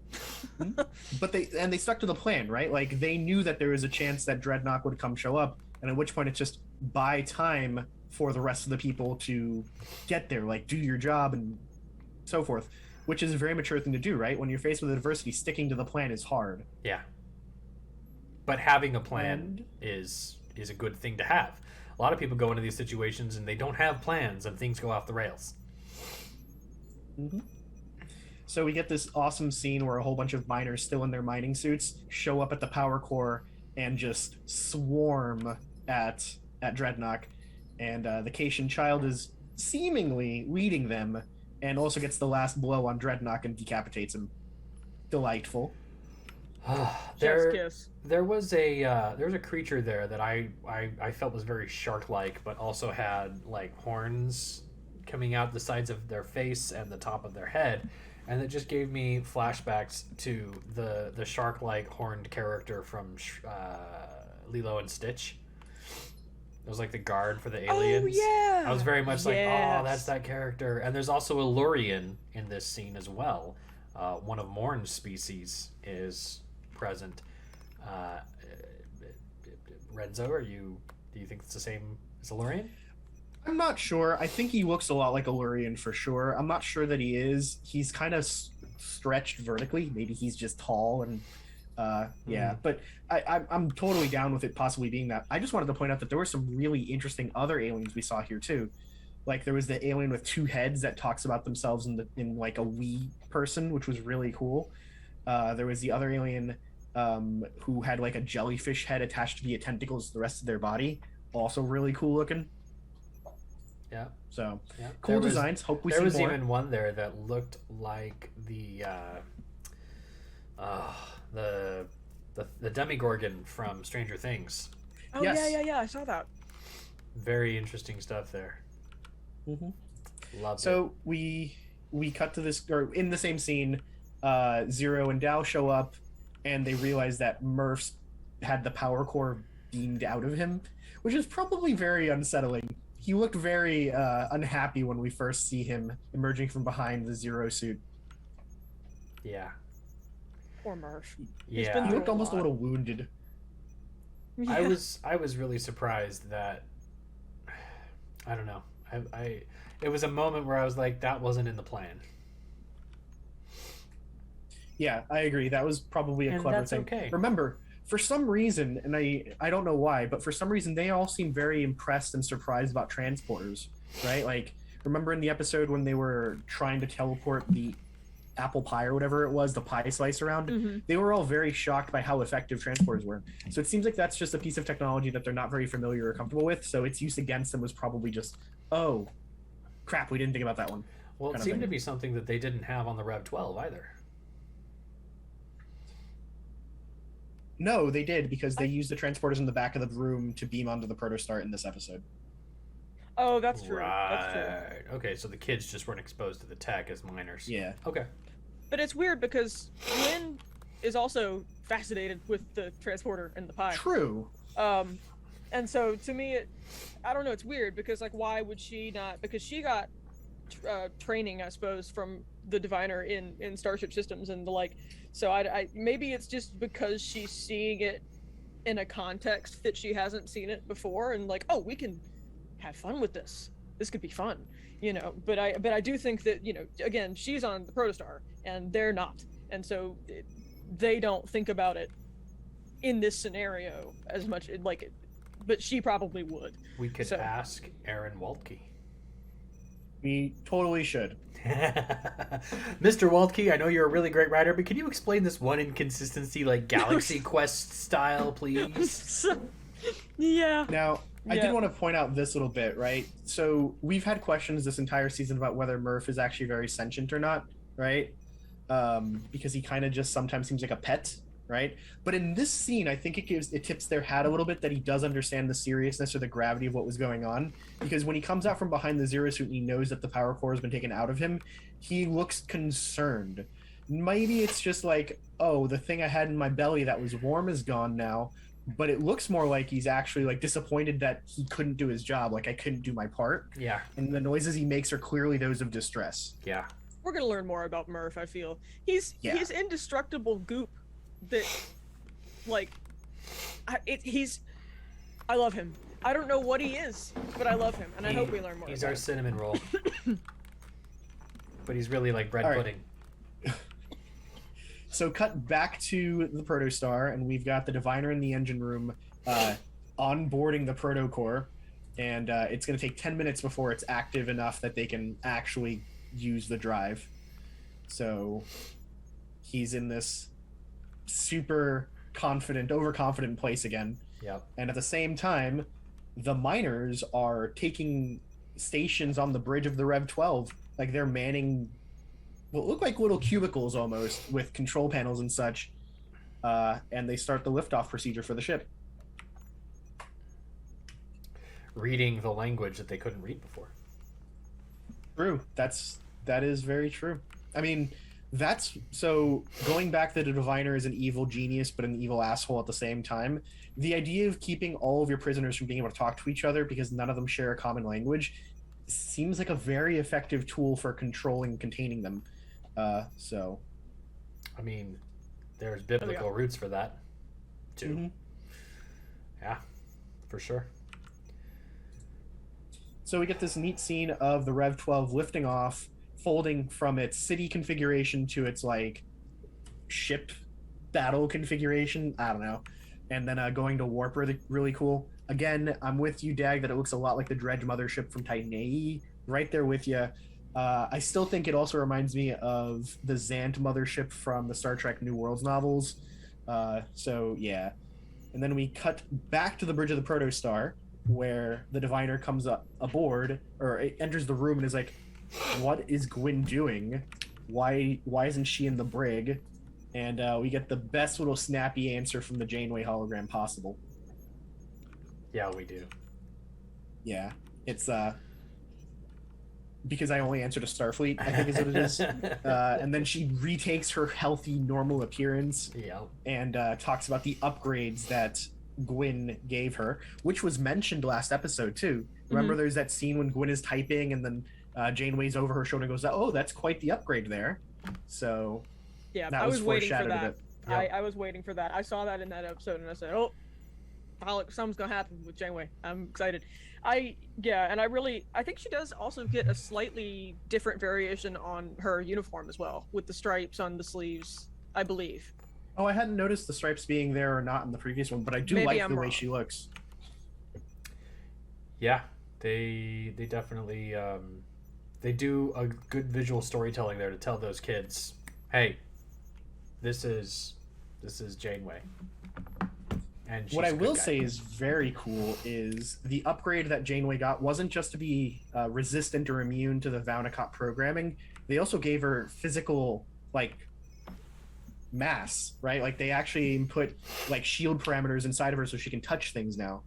But they stuck to the plan, right? Like, they knew that there was a chance that Dreadnought would come show up, and at which point it's just buy time for the rest of the people to get there, like do your job and so forth, which is a very mature thing to do, right? When you're faced with adversity, sticking to the plan is hard. Yeah. But having a plan is a good thing to have. A lot of people go into these situations and they don't have plans, and things go off the rails. So we get this awesome scene where a whole bunch of miners still in their mining suits show up at the power core and just swarm at Dreadnought. and the Cation child is seemingly leading them, and also gets the last blow on Dreadnought and decapitates him. Delightful. Chef's kiss. There was a creature there that I felt was very shark-like, but also had like horns coming out the sides of their face and the top of their head, and it just gave me flashbacks to the shark-like horned character from Lilo and Stitch. It was like the guard for the aliens. Oh yeah. I was very much like, Yes. oh, that's that character. And there's also a Lurian in this scene as well. One of Morn's species is present. Renzo, do you think it's the same as a Lurian? I'm not sure. I think he looks a lot like a Lurian for sure. I'm not sure that he is. He's kind of stretched vertically. Maybe he's just tall and yeah. But I'm totally down with it possibly being that. I just wanted to point out that there were some really interesting other aliens we saw here too. Like there was the alien with two heads that talks about themselves in like a we person, which was really cool. There was the other alien who had like a jellyfish head attached via tentacles to the rest of their body. Also really cool looking. Yeah. So Yeah. cool designs. Hope we see There was more. even one there that looked like the Demigorgon from Stranger Things. Oh Yes. yeah. I saw that. Very interesting stuff there. Mhm. Loved it. So we cut to this, or in the same scene, Zero and Dao show up, and they realize that Murph's had the power core beamed out of him, which is probably very unsettling. He looked very unhappy when we first see him emerging from behind the Zero suit. Yeah. Poor Murph. Yeah. been He through looked a almost a lot. little wounded. I was really surprised that I don't know. I it was a moment where I was like, that wasn't in the plan. Yeah, I agree. That was probably a And clever that's thing. okay. Remember, for some reason, and I don't know why, but for some reason they all seem very impressed and surprised about transporters, right? Like, remember in the episode when they were trying to teleport the apple pie or whatever it was, the pie slice around, Mhm. they were all very shocked by how effective transporters were. So it seems like that's just a piece of technology that they're not very familiar or comfortable with. So its use against them was probably just, oh, crap, we didn't think about that one. Well, it kind of seemed thing. to be something that they didn't have on the Rev 12 either. No, they did, because they used the transporters in the back of the room to beam onto the protostar in this episode. Oh, that's true. That's true. Right. Okay, so the kids just weren't exposed to the tech as minors. Yeah. Okay. But it's weird because Lynn is also fascinated with the transporter and the pie. True. And so to me, I don't know. It's weird because like, why would she not? Because she got training, I suppose, from the diviner in Starship Systems and the like. So I maybe it's just because she's seeing it in a context that she hasn't seen it before, and like, oh, we can have fun with this. This could be fun, you know. But I do think that, you know, again, she's on the protostar and they're not, and so they don't think about it in this scenario as much like it, but she probably would. We could So- ask Aaron Waltke. We totally should. Mr. Waltke, I know you're a really great writer, but can you explain this one inconsistency, like Galaxy Quest style, please? Yeah. Now, I Yeah. did want to point out this little bit, right? So we've had questions this entire season about whether Murph is actually very sentient or not, right? Because he kind of just sometimes seems like a pet, right? But in this scene, I think it tips their hat a little bit that he does understand the seriousness or the gravity of what was going on. Because when he comes out from behind the Zero suit and he knows that the power core has been taken out of him, he looks concerned. Maybe it's just like, oh, the thing I had in my belly that was warm is gone now. But it looks more like he's actually like disappointed that he couldn't do his job, like I couldn't do my part. Yeah, And the noises he makes are clearly those of distress. yeah. We're gonna learn more about Murph. I feel he's indestructible goop. That, like, I love him. I don't know what he is, but I love him, and I hope we learn more. He's about our him. cinnamon roll. But he's really like bread All right. pudding. So cut back to the protostar, and we've got the diviner in the engine room onboarding the protocore, and it's going to take 10 minutes before it's active enough that they can actually use the drive. So he's in this super confident, overconfident place again. Yep. And at the same time, the miners are taking stations on the bridge of the Rev 12. Like they're manning what look like little cubicles almost with control panels and such. And they start the liftoff procedure for the ship. Reading the language that they couldn't read before. True. That is very true. I mean, that's so going back that a diviner is an evil genius but an evil asshole at the same time. The idea of keeping all of your prisoners from being able to talk to each other because none of them share a common language seems like a very effective tool for controlling and containing them. So I mean, there's biblical roots for that too. Mm-hmm. Yeah, for sure. So we get this neat scene of the Rev 12 lifting off, folding from its city configuration to its like ship battle configuration. I don't know. And then going to warp really cool. Again, I'm with you, Dag, that it looks a lot like the Dredge mothership from Titan AE. Right there with you. I still think it also reminds me of the Zant mothership from the Star Trek New Worlds novels. So yeah. And then we cut back to the bridge of the Protostar, where the diviner comes aboard or enters the room and is like, what is Gwyn doing? Why isn't she in the brig? And we get the best little snappy answer from the Janeway hologram possible. Yeah, we do. Yeah, it's because I only answered to Starfleet, I think is what it is. And then she retakes her healthy normal appearance. Yeah. And talks about the upgrades that Gwyn gave her, which was mentioned last episode too. Remember, there's that scene when Gwyn is typing and then Janeway's over her shoulder and goes, "Oh, that's quite the upgrade there." So yeah, that I was waiting for that. Yep. I was waiting for that. I saw that in that episode and I said, "Oh, something's gonna happen with Janeway." I'm excited. And I think she does also get a slightly different variation on her uniform as well, with the stripes on the sleeves, I believe. Oh, I hadn't noticed the stripes being there or not in the previous one, but I do like the way she looks. Yeah, they definitely they do a good visual storytelling there to tell those kids, hey, this is Janeway. And what I will say is very cool is the upgrade that Janeway got wasn't just to be resistant or immune to the Vaunacott programming. They also gave her physical, like, mass, right? Like, they actually put, like, shield parameters inside of her so she can touch things now,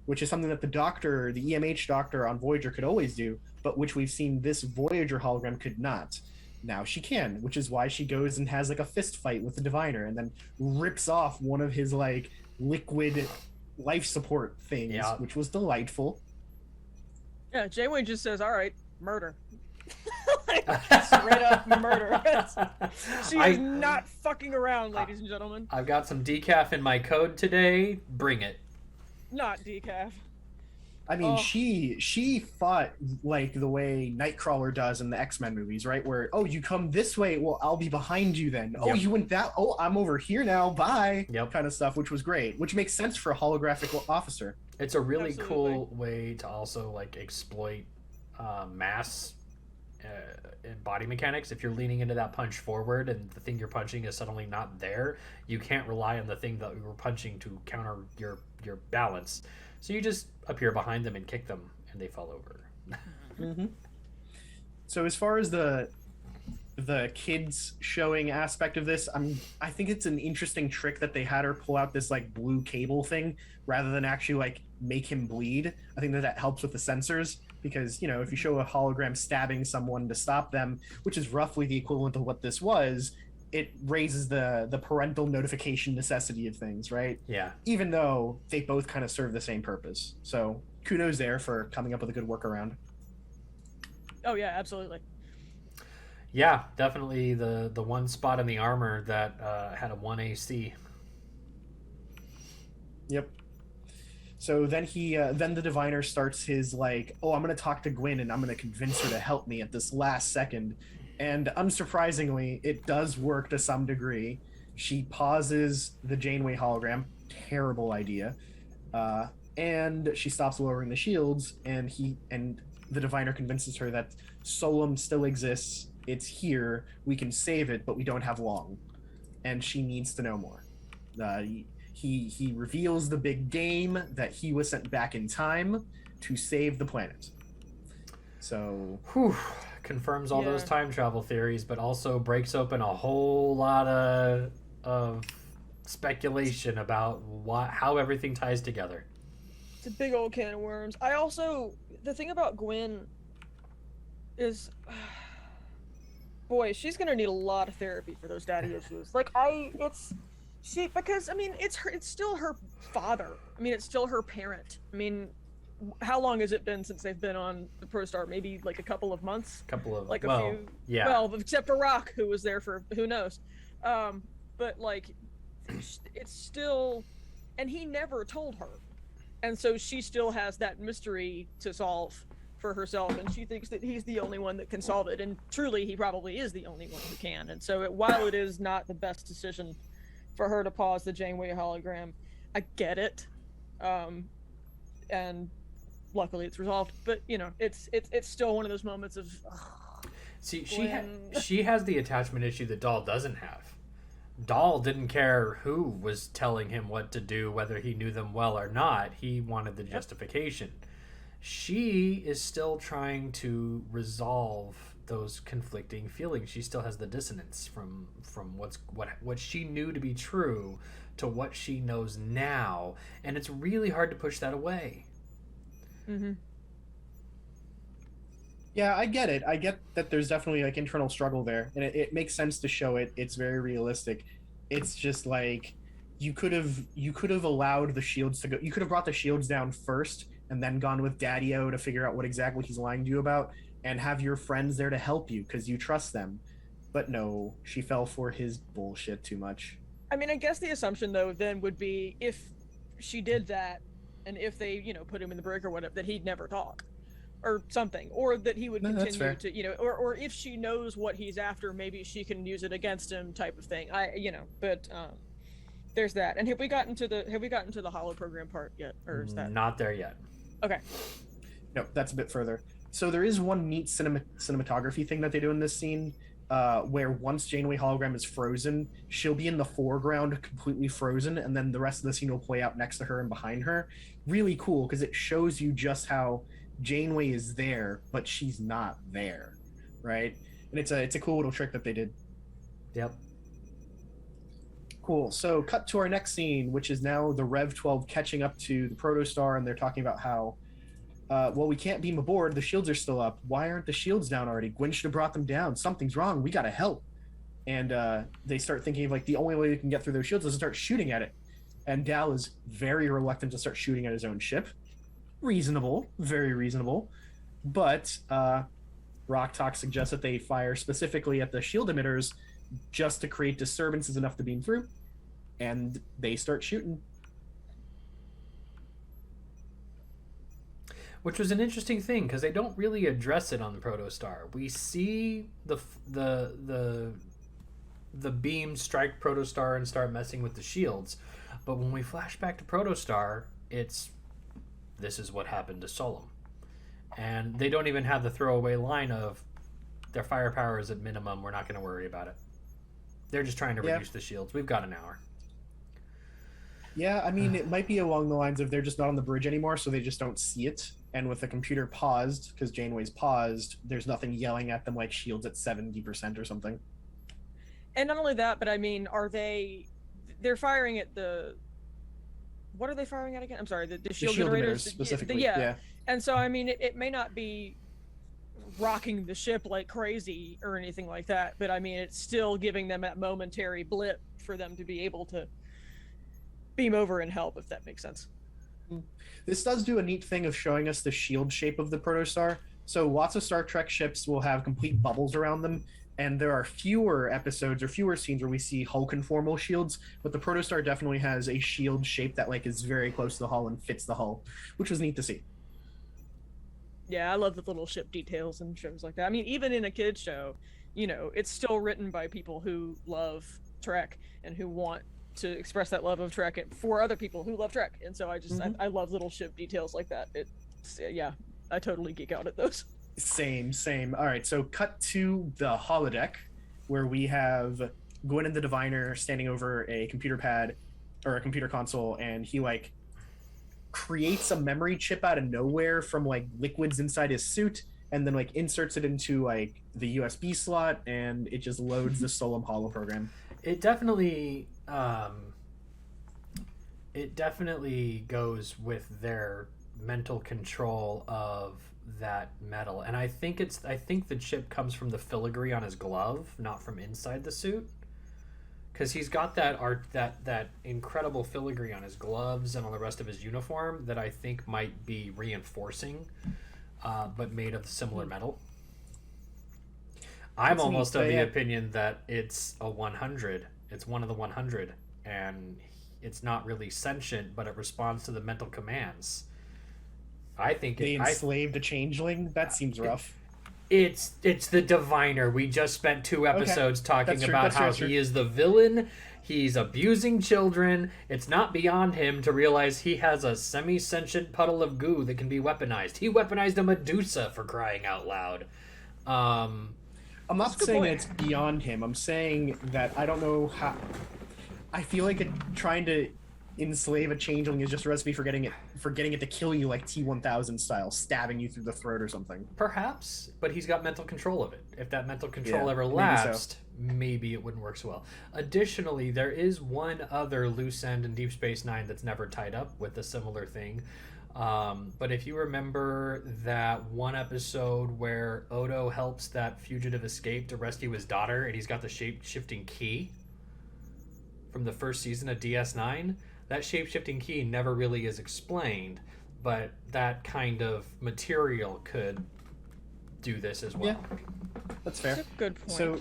which is something that the EMH doctor on Voyager could always do, but which we've seen this Voyager hologram could not. Now she can, which is why she goes and has, like, a fist fight with the diviner and then rips off one of his, like, liquid life support things, which was delightful. Yeah, Janeway just says, "All right, murder." Like, straight up murder. She is not fucking around, ladies and gentlemen. I've got some decaf in my code today. Bring it. Not decaf. I mean, she fought like the way Nightcrawler does in the X-Men movies, right? Where, oh, you come this way, well, I'll be behind you then. Oh, you went that, oh, I'm over here now, bye. Kind of stuff, which was great, which makes sense for a holographic officer. It's a really cool way to also, like, exploit mass in body mechanics. If you're leaning into that punch forward and the thing you're punching is suddenly not there, you can't rely on the thing that you were punching to counter your balance. So you just appear behind them and kick them, and they fall over. Mm-hmm. So as far as the kids showing aspect of this, I think it's an interesting trick that they had her pull out this, like, blue cable thing rather than actually, like, make him bleed. I think that helps with the sensors because, you know, if you show a hologram stabbing someone to stop them, which is roughly the equivalent of what this was, it raises the parental notification necessity of things, right? Yeah. Even though they both kind of serve the same purpose. So kudos there for coming up with a good workaround. Oh yeah, absolutely. Yeah, definitely the one spot in the armor that had a 1 AC. Yep. So then then the diviner starts his, like, oh, I'm going to talk to Gwyn and I'm going to convince her to help me at this last second. And unsurprisingly, it does work to some degree. She pauses the Janeway hologram. Terrible idea. And she stops lowering the shields, and the diviner convinces her that Solum still exists. It's here. We can save it, but we don't have long. And she needs to know more. He reveals the big game that he was sent back in time to save the planet. So, Whew. Confirms all those time travel theories, but also breaks open a whole lot of speculation about how everything ties together. It's a big old can of worms. I also, the thing about Gwen is, boy, she's gonna need a lot of therapy for those daddy issues. Like because I mean, it's still her father. I mean, it's still her parent. I mean, how long has it been since they've been on the ProStar? Maybe like a couple of months. Like a few. Yeah. Well, except for Rock, who was there for who knows. But like, it's still, and he never told her, and so she still has that mystery to solve for herself, and she thinks that he's the only one that can solve it, and truly he probably is the only one who can. And so while it is not the best decision for her to pause the Janeway hologram, I get it, and luckily it's resolved. But you know, it's still one of those moments of see, she has the attachment issue that Dahl doesn't have. Dahl didn't care who was telling him what to do, whether he knew them well or not. He wanted the justification. She is still trying to resolve those conflicting feelings. She still has the dissonance from what she knew to be true to what she knows now, and it's really hard to push that away. Mm-hmm. Yeah, I get it. I get that there's definitely like internal struggle there, and it makes sense to show it. It's very realistic. It's just like you could have allowed the shields to go. You could have brought the shields down first, and then gone with Daddy-O to figure out what exactly he's lying to you about, and have your friends there to help you because you trust them. But no, she fell for his bullshit too much. I mean, I guess the assumption though then would be if she did that, and if they put him in the brig or whatever, that he'd never talk. Or something, or that he would continue to, or if she knows what he's after, maybe she can use it against him, type of thing. But there's that. And have we gotten to the holo program part yet, or is that not there yet? Okay. No, that's a bit further. So there is one neat cinematography thing that they do in this scene, where once Janeway hologram is frozen, she'll be in the foreground completely frozen, and then the rest of the scene will play out next to her and behind her. Really cool, because it shows you just how Janeway is there, but she's not there, right? And it's a cool little trick that they did. Yep. Cool. So cut to our next scene, which is now the Rev 12 catching up to the Protostar, and they're talking about how, well, we can't beam aboard. The shields are still up. Why aren't the shields down already? Gwen should have brought them down. Something's wrong. We gotta help. And they start thinking of like the only way they can get through those shields is to start shooting at it. And Dal is very reluctant to start shooting at his own ship. Reasonable, very reasonable, but Rock Talk suggests that they fire specifically at the shield emitters just to create disturbances enough to beam through, and they start shooting. Which was an interesting thing because they don't really address it on the Protostar. We see the beam strike Protostar and start messing with the shields, but when we flash back to Protostar, this is what happened to Solom. And they don't even have the throwaway line of their firepower is at minimum, we're not going to worry about it. They're just trying to reduce the shields. We've got an hour. Yeah, I mean, it might be along the lines of they're just not on the bridge anymore, so they just don't see it. And with the computer paused, because Janeway's paused, there's nothing yelling at them like shields at 70% or something. And not only that, but I mean, they're firing at the... What are they firing at again? I'm sorry, the shield generators specifically. Yeah. And so, I mean, it may not be rocking the ship like crazy or anything like that, but I mean, it's still giving them that momentary blip for them to be able to beam over and help, if that makes sense. This does do a neat thing of showing us the shield shape of the Protostar. So lots of Star Trek ships will have complete bubbles around them, and there are fewer episodes or fewer scenes where we see hull conformal shields, but the Protostar definitely has a shield shape that like is very close to the hull and fits the hull, which was neat to see. Yeah, I love the little ship details and shows like that. I mean, even in a kid's show, it's still written by people who love Trek and who want to express that love of Trek for other people who love Trek. And so I love little ship details like that. I totally geek out at those. Same. All right, so cut to the holodeck where we have Gwen and the Diviner standing over a computer pad, or a computer console, and he like creates a memory chip out of nowhere from like liquids inside his suit, and then like inserts it into like the USB slot, and it just loads the Solom Holo program. It definitely goes with their mental control of that metal, and I think the chip comes from the filigree on his glove, not from inside the suit, because he's got that incredible filigree on his gloves and on the rest of his uniform that I think might be reinforcing, but made of similar metal. I'm almost of the opinion that it's a 100. It's one of the 100, and it's not really sentient, but it responds to the mental commands. I think they enslaved a changeling. That seems rough. It's the diviner. We just spent 2 episodes talking about how he is the villain. He's abusing children. It's not beyond him to realize he has a semi-sentient puddle of goo that can be weaponized. He weaponized a Medusa, for crying out loud. I'm not saying it's beyond him. I'm saying that I don't know how. I feel like trying to enslave a changeling is just a recipe for getting it to kill you like T-1000 style, stabbing you through the throat or something. Perhaps, but he's got mental control of it. If that mental control ever lapsed, maybe it wouldn't work so well. Additionally, there is one other loose end in Deep Space Nine that's never tied up with a similar thing. But if you remember that one episode where Odo helps that fugitive escape to rescue his daughter, and he's got the shape-shifting key from the first season of DS9, that shape-shifting key never really is explained, but that kind of material could do this as well. Yeah, that's fair. That's a good point. So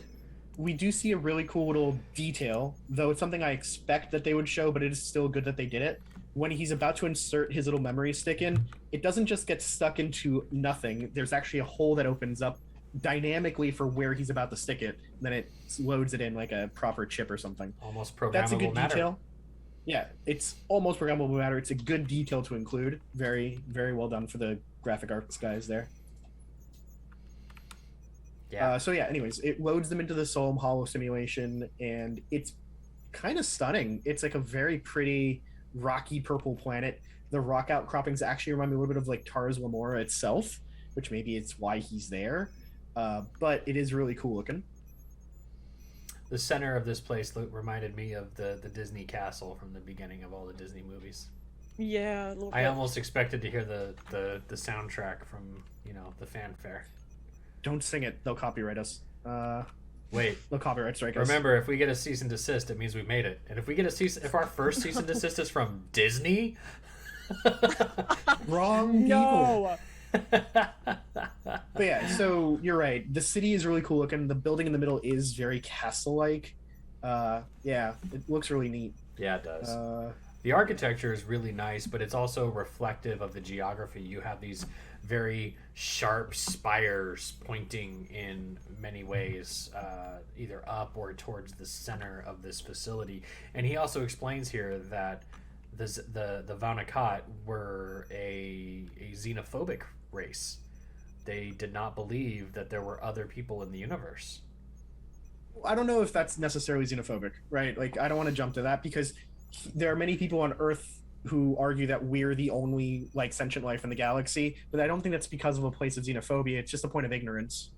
we do see a really cool little detail, though it's something I expect that they would show, but it is still good that they did it. When he's about to insert his little memory stick in, it doesn't just get stuck into nothing. There's actually a hole that opens up dynamically for where he's about to stick it. And then it loads it in like a proper chip or something. Almost programmable That's a good matter. detail. Yeah, it's almost programmable matter. It's a good detail to include. Very, very well done for the graphic arts guys there. Yeah. Anyways, it loads them into the Solom Holo simulation, and it's kind of stunning. It's like a very pretty rocky purple planet. The rock outcroppings actually remind me a little bit of like Tars Lamora itself, which maybe it's why he's there. But it is really cool looking. The center of this place reminded me of the Disney castle from the beginning of all the Disney movies. Yeah, a little bit. I almost expected to hear the soundtrack from, the fanfare. Don't sing it. They'll copyright us. Wait. They'll copyright strike us. Remember, if we get a cease and desist, it means we made it. And if our first cease and desist is from Disney... Wrong people. No! But yeah, so you're right. The city is really cool looking. The building in the middle is very castle-like. Yeah, it looks really neat. Yeah, it does. The architecture is really nice, but it's also reflective of the geography. You have these very sharp spires pointing in many ways, either up or towards the center of this facility. And he also explains here that the Vanakat were a xenophobic race. They did not believe that there were other people in the universe. I don't know if that's necessarily xenophobic, right? Like, I don't want to jump to that because there are many people on Earth who argue that we're the only like sentient life in the galaxy, but I don't think that's because of a place of xenophobia. It's just a point of ignorance.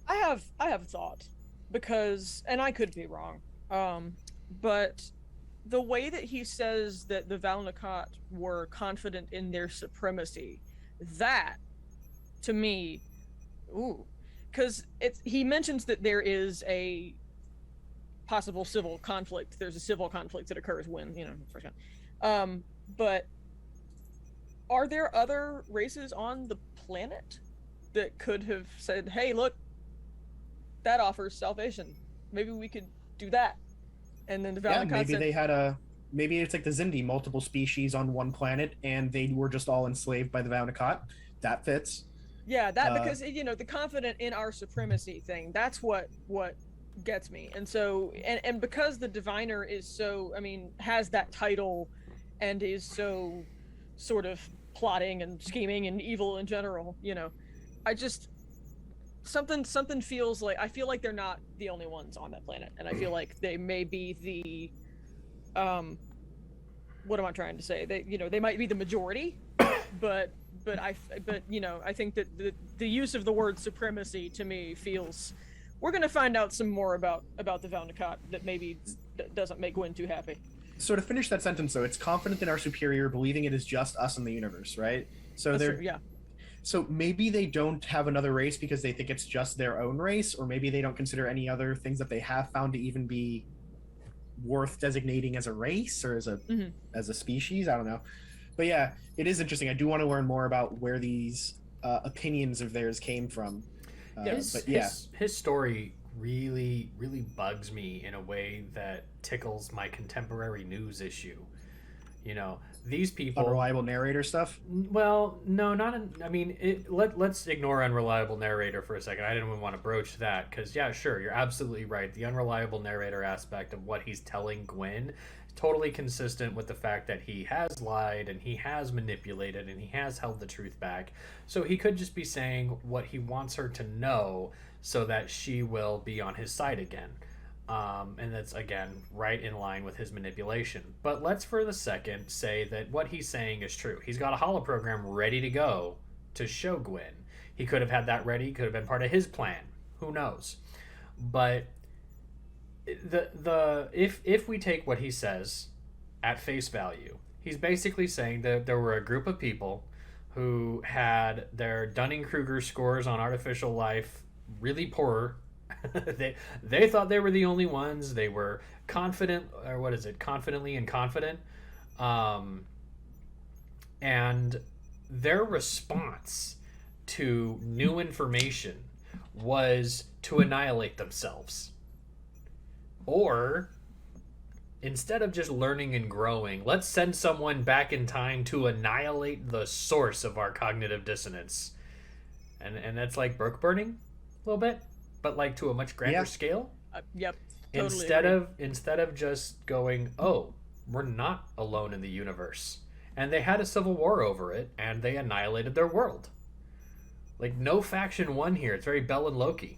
I have a thought, because, and I could be wrong, but the way that he says that the Valnakat were confident in their supremacy, that, to me, because he mentions that there is a possible civil conflict. There's a civil conflict that occurs when, first one. But are there other races on the planet that could have said, hey, look, that offers salvation. Maybe we could do that. And then the Valnakat said, maybe it's like the Zindi, multiple species on one planet, and they were just all enslaved by the Valnakat. That fits. Yeah, because the confident in our supremacy thing, that's what gets me. And so and because the diviner is so, has that title and is so sort of plotting and scheming and evil in general, I just something feels like, I feel like they're not the only ones on that planet, and I feel like they may be what am I trying to say? They might be the majority, but I think that the use of the word supremacy to me feels we're going to find out some more about the Valnikat that maybe doesn't make Gwen too happy. So to finish that sentence, though, it's confident in our superior, believing it is just us in the universe, right? So So maybe they don't have another race because they think it's just their own race, or maybe they don't consider any other things that they have found to even be worth designating as a race or as a species. I don't know. But yeah, it is interesting. I do want to learn more about where these opinions of theirs came from. His story really, really bugs me in a way that tickles my contemporary news issue. You know, these people... Unreliable narrator stuff? Well, no, let's ignore unreliable narrator for a second. I didn't even want to broach that because, yeah, sure, you're absolutely right. The unreliable narrator aspect of what he's telling Gwen is totally consistent with the fact that he has lied and he has manipulated and he has held the truth back. So he could just be saying what he wants her to know so that she will be on his side again. And that's, again, right in line with his manipulation. But let's for the second say that what he's saying is true. He's got a holoprogram ready to go to show Gwen. He could have had that ready, could have been part of his plan. Who knows? But if we take what he says at face value, he's basically saying that there were a group of people who had their Dunning-Kruger scores on artificial life really poor. They thought they were the only ones. They were confident, or what is it? Confidently inconfident. And their response to new information was to annihilate themselves. Or instead of just learning and growing, let's send someone back in time to annihilate the source of our cognitive dissonance. And that's like brook burning a little bit, but like to a much grander scale. Yep. Totally instead of just going, oh, we're not alone in the universe. And they had a civil war over it, and they annihilated their world. Like, no faction won here. It's very Bell and Loki.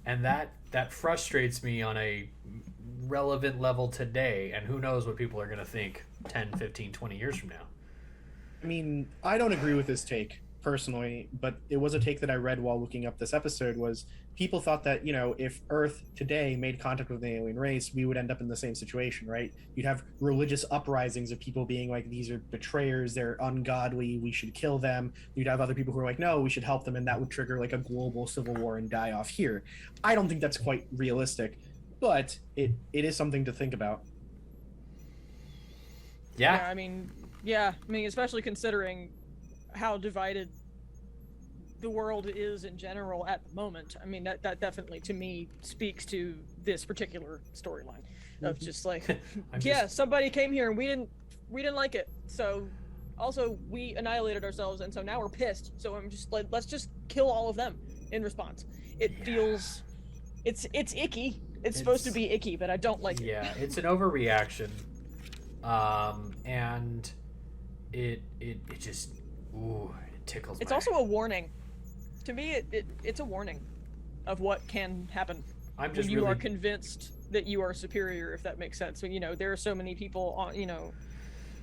And that frustrates me on a relevant level today, and who knows what people are going to think 10, 15, 20 years from now. I mean, I don't agree with this take personally, but it was a take that I read while looking up this episode. Was people thought that, you know, if Earth today made contact with an alien race, we would end up in the same situation, right? You'd have religious uprisings of people being like, these are betrayers, they're ungodly, we should kill them. You'd have other people who are like, no, we should help them, and that would trigger like a global civil war and die off here. I don't think that's quite realistic, but it is something to think about. Yeah, I mean, especially considering how divided the world is in general at the moment. I mean, that definitely to me speaks to this particular storyline of just like, somebody came here and we didn't like it. So also we annihilated ourselves, and so now we're pissed. So I'm just like, let's just kill all of them in response. It feels, it's icky. It's supposed to be icky, but I don't like it. Yeah, it's an overreaction, and it just. Ooh, it tickles. It's also a warning. To me, it's a warning of what can happen when you are convinced that you are superior, if that makes sense. So, you know, there are so many people on,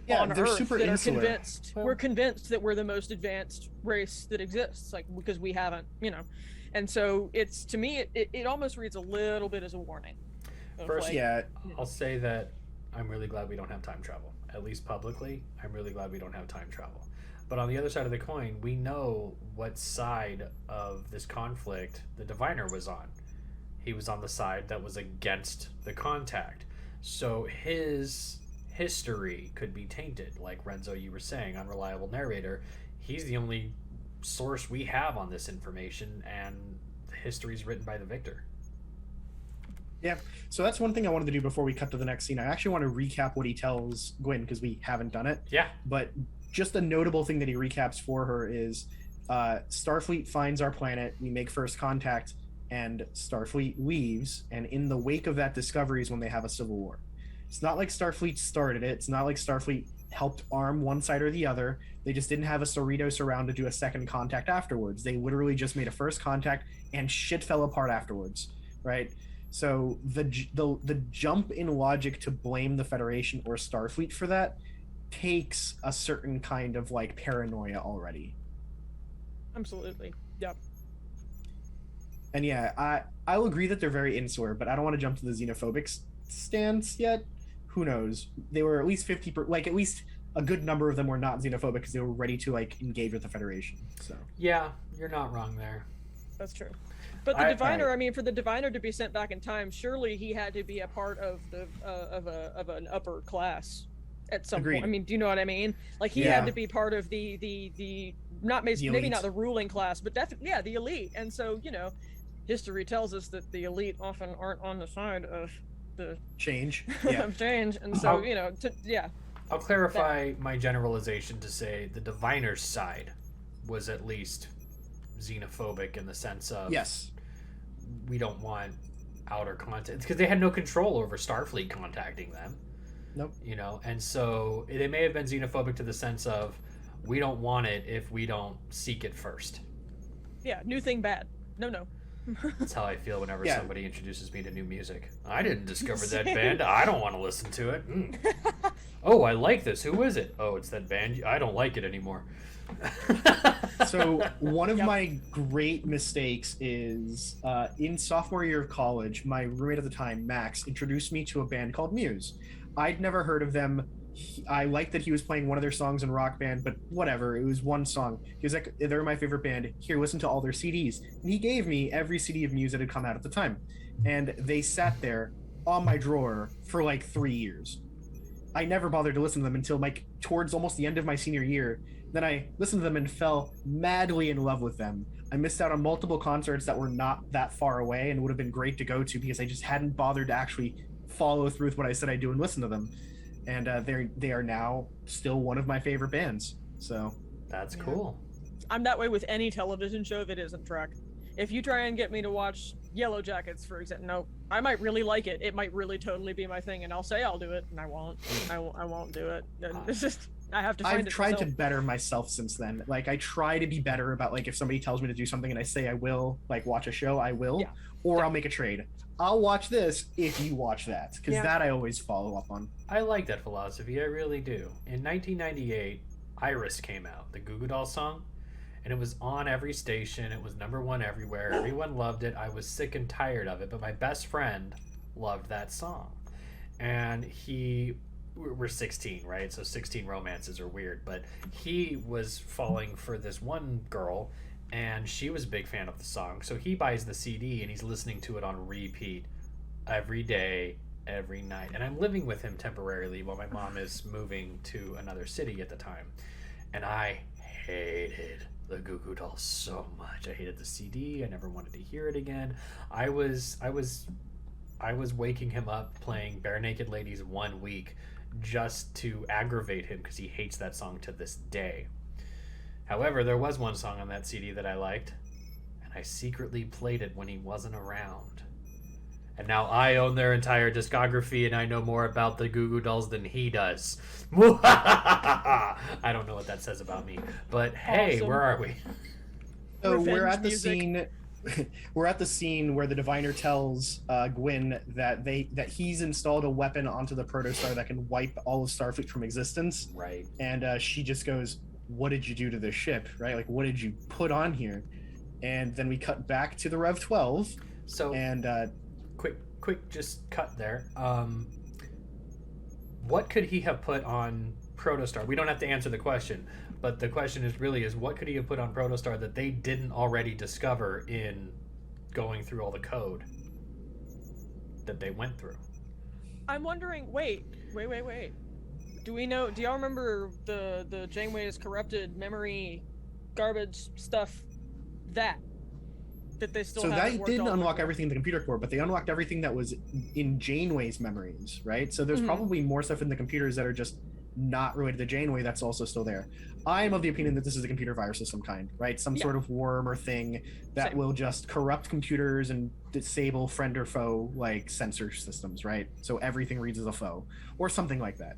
on Earth super that insular. are convinced. We're convinced that we're the most advanced race that exists, like, because we haven't, And so it's, to me, it almost reads a little bit as a warning. First, I'll say that I'm really glad we don't have time travel. At least publicly, I'm really glad we don't have time travel. But on the other side of the coin, we know what side of this conflict the diviner was on. He was on the side that was against the contact. So his history could be tainted. Like Renzo, you were saying, unreliable narrator. He's the only source we have on this information, and the history's written by the victor. Yeah, so that's one thing I wanted to do before we cut to the next scene. I actually want to recap what he tells Gwen, because we haven't done it. Yeah. But just a notable thing that he recaps for her is Starfleet finds our planet, we make first contact, and Starfleet leaves, and in the wake of that discovery is when they have a civil war. It's not like Starfleet started it. It's not like Starfleet helped arm one side or the other. They just didn't have a Cerritos around to do a second contact afterwards. They literally just made a first contact, and shit fell apart afterwards, right? So the jump in logic to blame the Federation or Starfleet for that takes a certain kind of like paranoia already. Absolutely. Yep. And yeah, I'll agree that they're very insular, but I don't want to jump to the xenophobic stance yet. Who knows? They were at least 50 like at least a good number of them were not xenophobic because they were ready to like engage with the Federation. So Yeah, you're not wrong there. That's true. But the diviner, I mean, for the diviner to be sent back in time, surely he had to be a part of the of an upper class at some Agreed. point. I mean, do you know what I mean? Like he had to be part of the not maybe not the ruling class, but definitely the elite. And so history tells us that the elite often aren't on the side of the change. of change, and so I'll clarify my generalization to say the diviner's side was at least xenophobic in the sense of yes, we don't want outer contact because they had no control over Starfleet contacting them. Nope. And so they may have been xenophobic to the sense of we don't want it if we don't seek it first. Yeah, new thing bad. No. That's how I feel whenever somebody introduces me to new music. I didn't discover that band. I don't want to listen to it. Oh, I like this. Who is it? Oh, it's that band. I don't like it anymore. So one of my great mistakes is in sophomore year of college, my roommate at the time, Max, introduced me to a band called Muse. I'd never heard of them. I liked that he was playing one of their songs in Rock Band, but whatever. It was one song. He was like, they're my favorite band. Here, listen to all their CDs. And he gave me every CD of Muse that had come out at the time. And they sat there on my drawer for like 3 years. I never bothered to listen to them until like towards almost the end of my senior year. Then I listened to them and fell madly in love with them. I missed out on multiple concerts that were not that far away and would have been great to go to because I just hadn't bothered to actually follow through with what I said I'd do and listen to them. And they are now still one of my favorite bands. So that's cool. I'm that way with any television show that isn't Trek. If you try and get me to watch Yellow Jackets, for example, no, I might really like it. It might really totally be my thing, and I'll say I'll do it, and I won't. I won't do it. It's just I have to find it. I've tried myself. to better myself since then. Like I try to be better about like if somebody tells me to do something and I say I will, like watch a show, I will, or I'll make a trade. I'll watch this if you watch that, because that I always follow up on. I like that philosophy. I really do. In 1998, Iris came out, the Goo Goo Dolls song, and it was on every station. It was #1 everywhere. Everyone loved it. I was sick and tired of it, but my best friend loved that song. And we're 16, right? So 16 romances are weird, but he was falling for this one girl, and she was a big fan of the song. So he buys the CD and he's listening to it on repeat every day, every night. And I'm living with him temporarily while my mom is moving to another city at the time. And I hated the Goo Goo Dolls so much. I hated the CD. I never wanted to hear it again. I was waking him up playing Bare Naked Ladies 1 week just to aggravate him because he hates that song to this day. However, there was one song on that CD that I liked, and I secretly played it when he wasn't around. And now I own their entire discography, and I know more about the Goo Goo Dolls than he does. I don't know what that says about me, but hey, Awesome. where are we? So we're Revenge at the music. scene. We're at the scene where the diviner tells Gwyn that he's installed a weapon onto the protostar that can wipe all of Starfleet from existence. Right. And she just goes, "What did you do to the ship? Right? Like, what did you put on here?" And then we cut back to the Rev 12. So And quick, just cut there. What could he have put on Protostar? We don't have to answer the question, but the question is what could he have put on Protostar that they didn't already discover in going through all the code that they went through? I'm wondering. Wait. Do y'all remember the Janeway's corrupted memory, garbage stuff? That they still. so haven't that worked didn't on unlock before? everything in the computer core, but they unlocked everything that was in Janeway's memories, right? So there's probably more stuff in the computers that are just not related to Janeway that's also still there. I am of the opinion that this is a computer virus of some kind, right? Some sort of worm or thing that Same. will just corrupt computers and disable friend or foe like sensor systems, right? So everything reads as a foe or something like that.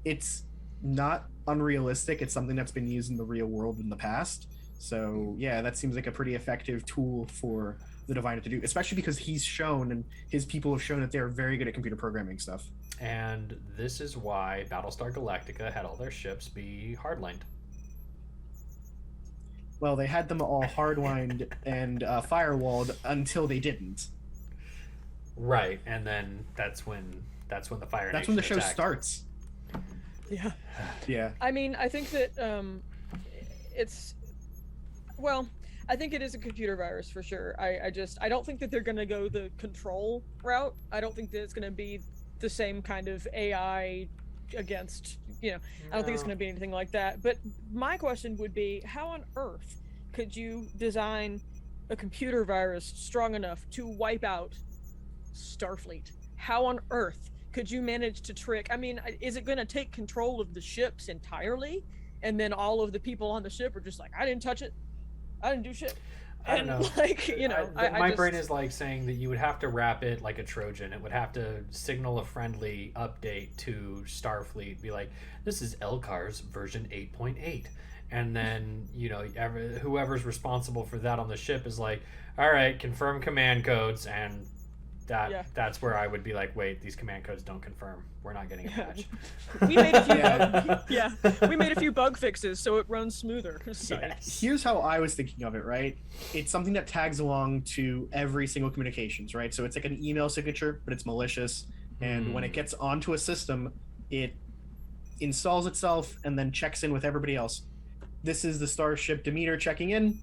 It's not unrealistic. It's something that's been used in the real world in the past. So yeah, that seems like a pretty effective tool for the diviner to do, especially because he's shown and his people have shown that they're very good at computer programming stuff. And this is why Battlestar Galactica had all their ships be hardlined. Well, they had them all hardlined and firewalled until they didn't. Right, and then that's when the Fire That's Nation when the show attacked. starts. Yeah. Yeah. I mean, I think that it's, well, I think it is a computer virus for sure. I don't think that they're going to go the control route. I don't think that it's going to be the same kind of AI against, I don't think it's going to be anything like that. But my question would be, how on earth could you design a computer virus strong enough to wipe out Starfleet? How on earth could you manage to trick? I mean, is it going to take control of the ships entirely, and then all of the people on the ship are just like, I didn't touch it, I didn't do shit? I don't know. Like, my brain is like saying that you would have to wrap it like a Trojan. It would have to signal a friendly update to Starfleet, be like, this is Elcar's version 8.8. And then, whoever's responsible for that on the ship is like, all right, confirm command codes. And that's where I would be like, wait, these command codes don't confirm. We're not getting a patch. We made a few we made a few bug fixes so it runs smoother. Yes. Here's how I was thinking of it, right? It's something that tags along to every single communications, right? So it's like an email signature, but it's malicious. And when it gets onto a system, it installs itself and then checks in with everybody else. This is the Starship Demeter checking in,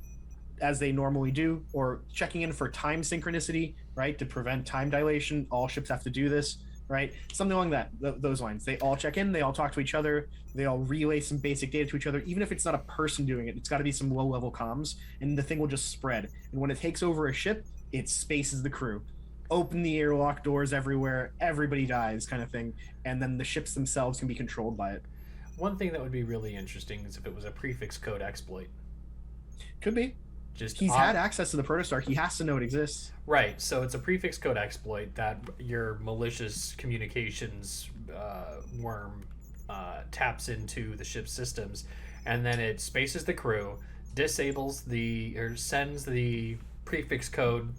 as they normally do, or checking in for time synchronicity, right? To prevent time dilation. All ships have to do this, right? Something along those lines. They all check in, they all talk to each other, they all relay some basic data to each other. Even if it's not a person doing it, it's got to be some low-level comms, and the thing will just spread. And when it takes over a ship, it spaces the crew. Open the airlock doors everywhere, everybody dies, kind of thing. And then the ships themselves can be controlled by it. One thing that would be really interesting is if it was a prefix code exploit. Could be. He's had access to the protostar. He has to know it exists. Right. So it's a prefix code exploit that your malicious communications worm taps into the ship's systems, and then it spaces the crew, disables or sends the prefix code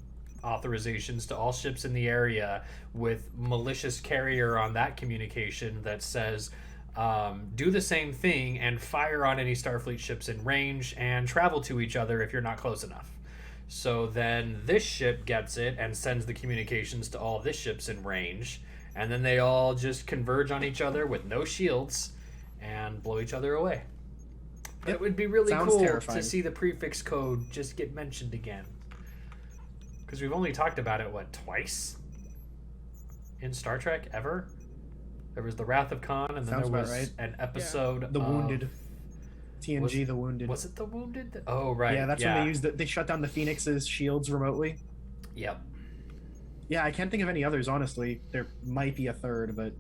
authorizations to all ships in the area with malicious carrier on that communication that says, do the same thing and fire on any Starfleet ships in range and travel to each other if you're not close enough. So then this ship gets it and sends the communications to all this ships in range, and then they all just converge on each other with no shields and blow each other away. But it would be really cool to see the prefix code just get mentioned again. Because we've only talked about it, twice? In Star Trek, ever? There was the Wrath of Khan, and then there was an episode The Wounded. TNG, The Wounded. Was it The Wounded? Oh, right. Yeah, that's when they shut down the Phoenix's shields remotely. Yep. Yeah, I can't think of any others, honestly. There might be a third, but...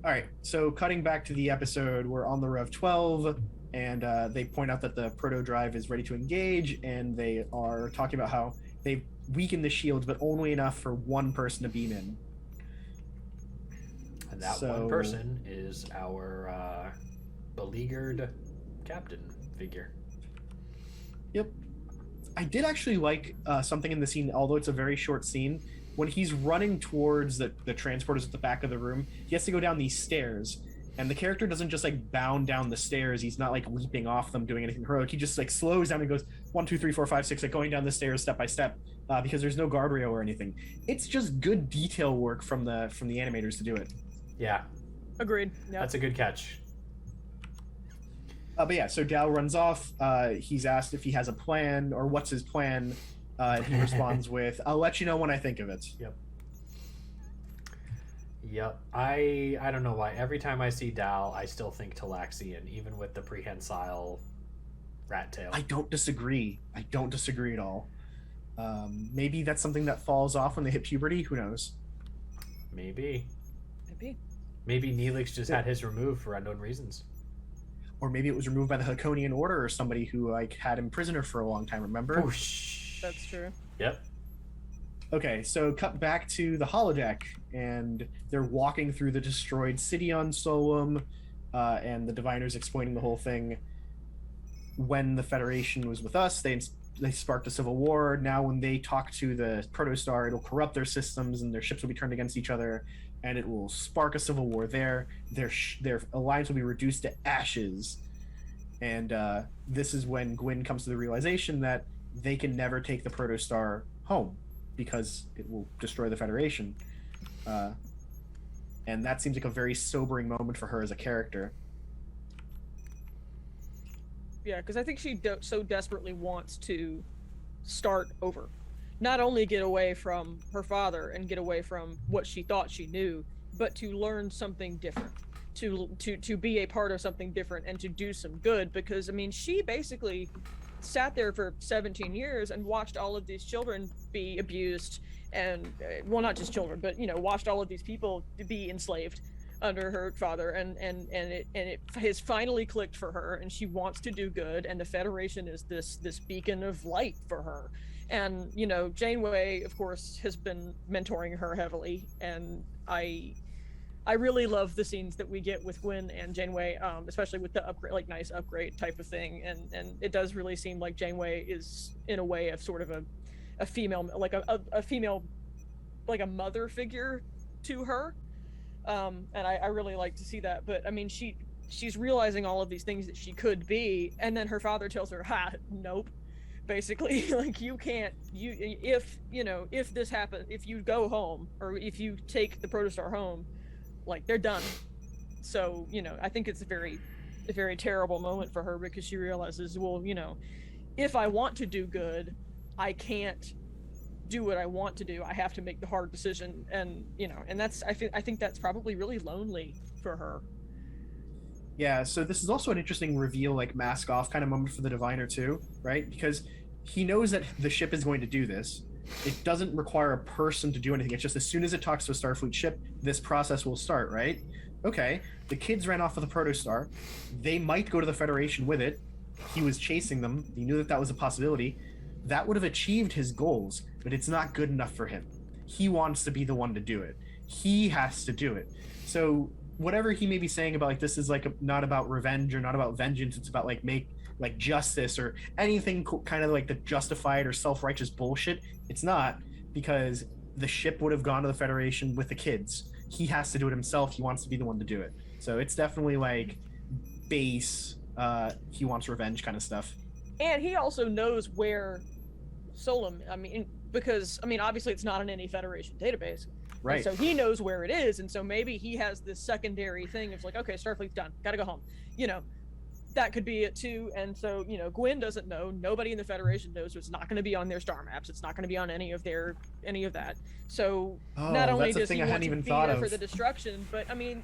Alright, so cutting back to the episode, we're on the Rev 12, and they point out that the proto-drive is ready to engage, and they are talking about how they've weakened the shields, but only enough for one person to beam in. And that one person is our beleaguered captain figure. Yep. I did actually like something in the scene, although it's a very short scene. When he's running towards the transporters at the back of the room, he has to go down these stairs. And the character doesn't just bound down the stairs. He's not leaping off them, doing anything heroic. He just slows down and goes 1, 2, 3, 4, 5, 6, going down the stairs step by step, because there's no guardrail or anything. It's just good detail work from the animators to do it. Yeah. Agreed. Yep. That's a good catch. But yeah, so Dal runs off. He's asked if he has a plan or what's his plan. And he responds with, "I'll let you know when I think of it." Yep. I don't know why. Every time I see Dal, I still think Talaxian, even with the prehensile rat tail. I don't disagree. At all. Maybe that's something that falls off when they hit puberty. Who knows? Maybe Neelix just had his removed for unknown reasons. Or maybe it was removed by the Hakonian Order or somebody who had him prisoner for a long time, remember? That's true. Yep. Okay, so cut back to the holodeck, and they're walking through the destroyed city on Solum, and the Diviner's explaining the whole thing. When the Federation was with us, they they sparked a civil war. Now when they talk to the protostar, it'll corrupt their systems and their ships will be turned against each other, and it will spark a civil war there. Their alliance will be reduced to ashes. And this is when Gwyn comes to the realization that they can never take the protostar home because it will destroy the Federation. And that seems like a very sobering moment for her as a character. Yeah, because I think she so desperately wants to start over. Not only get away from her father and get away from what she thought she knew, but to learn something different. To be a part of something different and to do some good. Because, I mean, she basically sat there for 17 years and watched all of these children be abused and, well, not just children, but, you know, watched all of these people be enslaved under her father, and it has finally clicked for her, and she wants to do good, and the Federation is this beacon of light for her. And, you know, Janeway, of course, has been mentoring her heavily, and I really love the scenes that we get with Gwyn and Janeway, especially with the upgrade, like nice upgrade type of thing, and it does really seem like Janeway is in a way of sort of a female, like a female, like a mother figure to her. And I really like to see that. But I mean, she's realizing all of these things that she could be, and then her father tells her, nope, basically, like, you can't, if this happens, if you go home, or if you take the protostar home, like, they're done. So, you know, I think it's a very terrible moment for her, because she realizes, well, you know, if I want to do good, I can't do what I want to do. I have to make the hard decision, and, you know, and that's, I think that's probably really lonely for her. Yeah, so this is also an interesting reveal, like, mask off kind of moment for the diviner too, right? Because he knows that the ship is going to do this. It doesn't require a person to do anything. It's just as soon as it talks to a Starfleet ship, this process will start, right? Okay, the kids ran off with the protostar. They might go to the Federation with it. He was chasing them. He knew that that was a possibility. That would have achieved his goals, but it's not good enough for him. He wants to be the one to do it. He has to do it. So whatever he may be saying about, like, this is like not about revenge or not about vengeance, it's about like justice or anything kind of like the justified or self-righteous bullshit. It's not, because the ship would have gone to the Federation with the kids. He has to do it himself. He wants to be the one to do it. So it's definitely like base, he wants revenge kind of stuff. And he also knows where Solum, I mean, because, I mean, obviously it's not in any Federation database. Right. And so he knows where it is, and so maybe he has this secondary thing of like, okay, Starfleet's done, gotta go home. You know, that could be it too. And so, you know, Gwyn doesn't know, nobody in the Federation knows, so it's not going to be on their star maps, it's not going to be on any of that. So not only does he want to be there for the destruction, but I mean,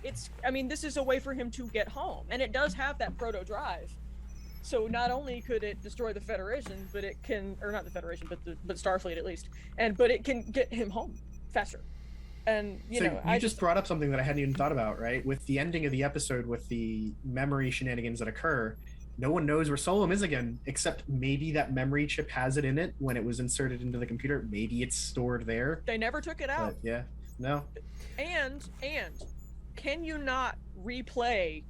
this is a way for him to get home, and it does have that proto drive. So not only could it destroy the Federation, but it can, or not the Federation, but Starfleet at least, but it can get him home faster. And you just brought up something that I hadn't even thought about, right? With the ending of the episode, with the memory shenanigans that occur, no one knows where Solum is again, except maybe that memory chip has it in it when it was inserted into the computer. Maybe it's stored there. They never took it out. But, yeah, no. And can you not replay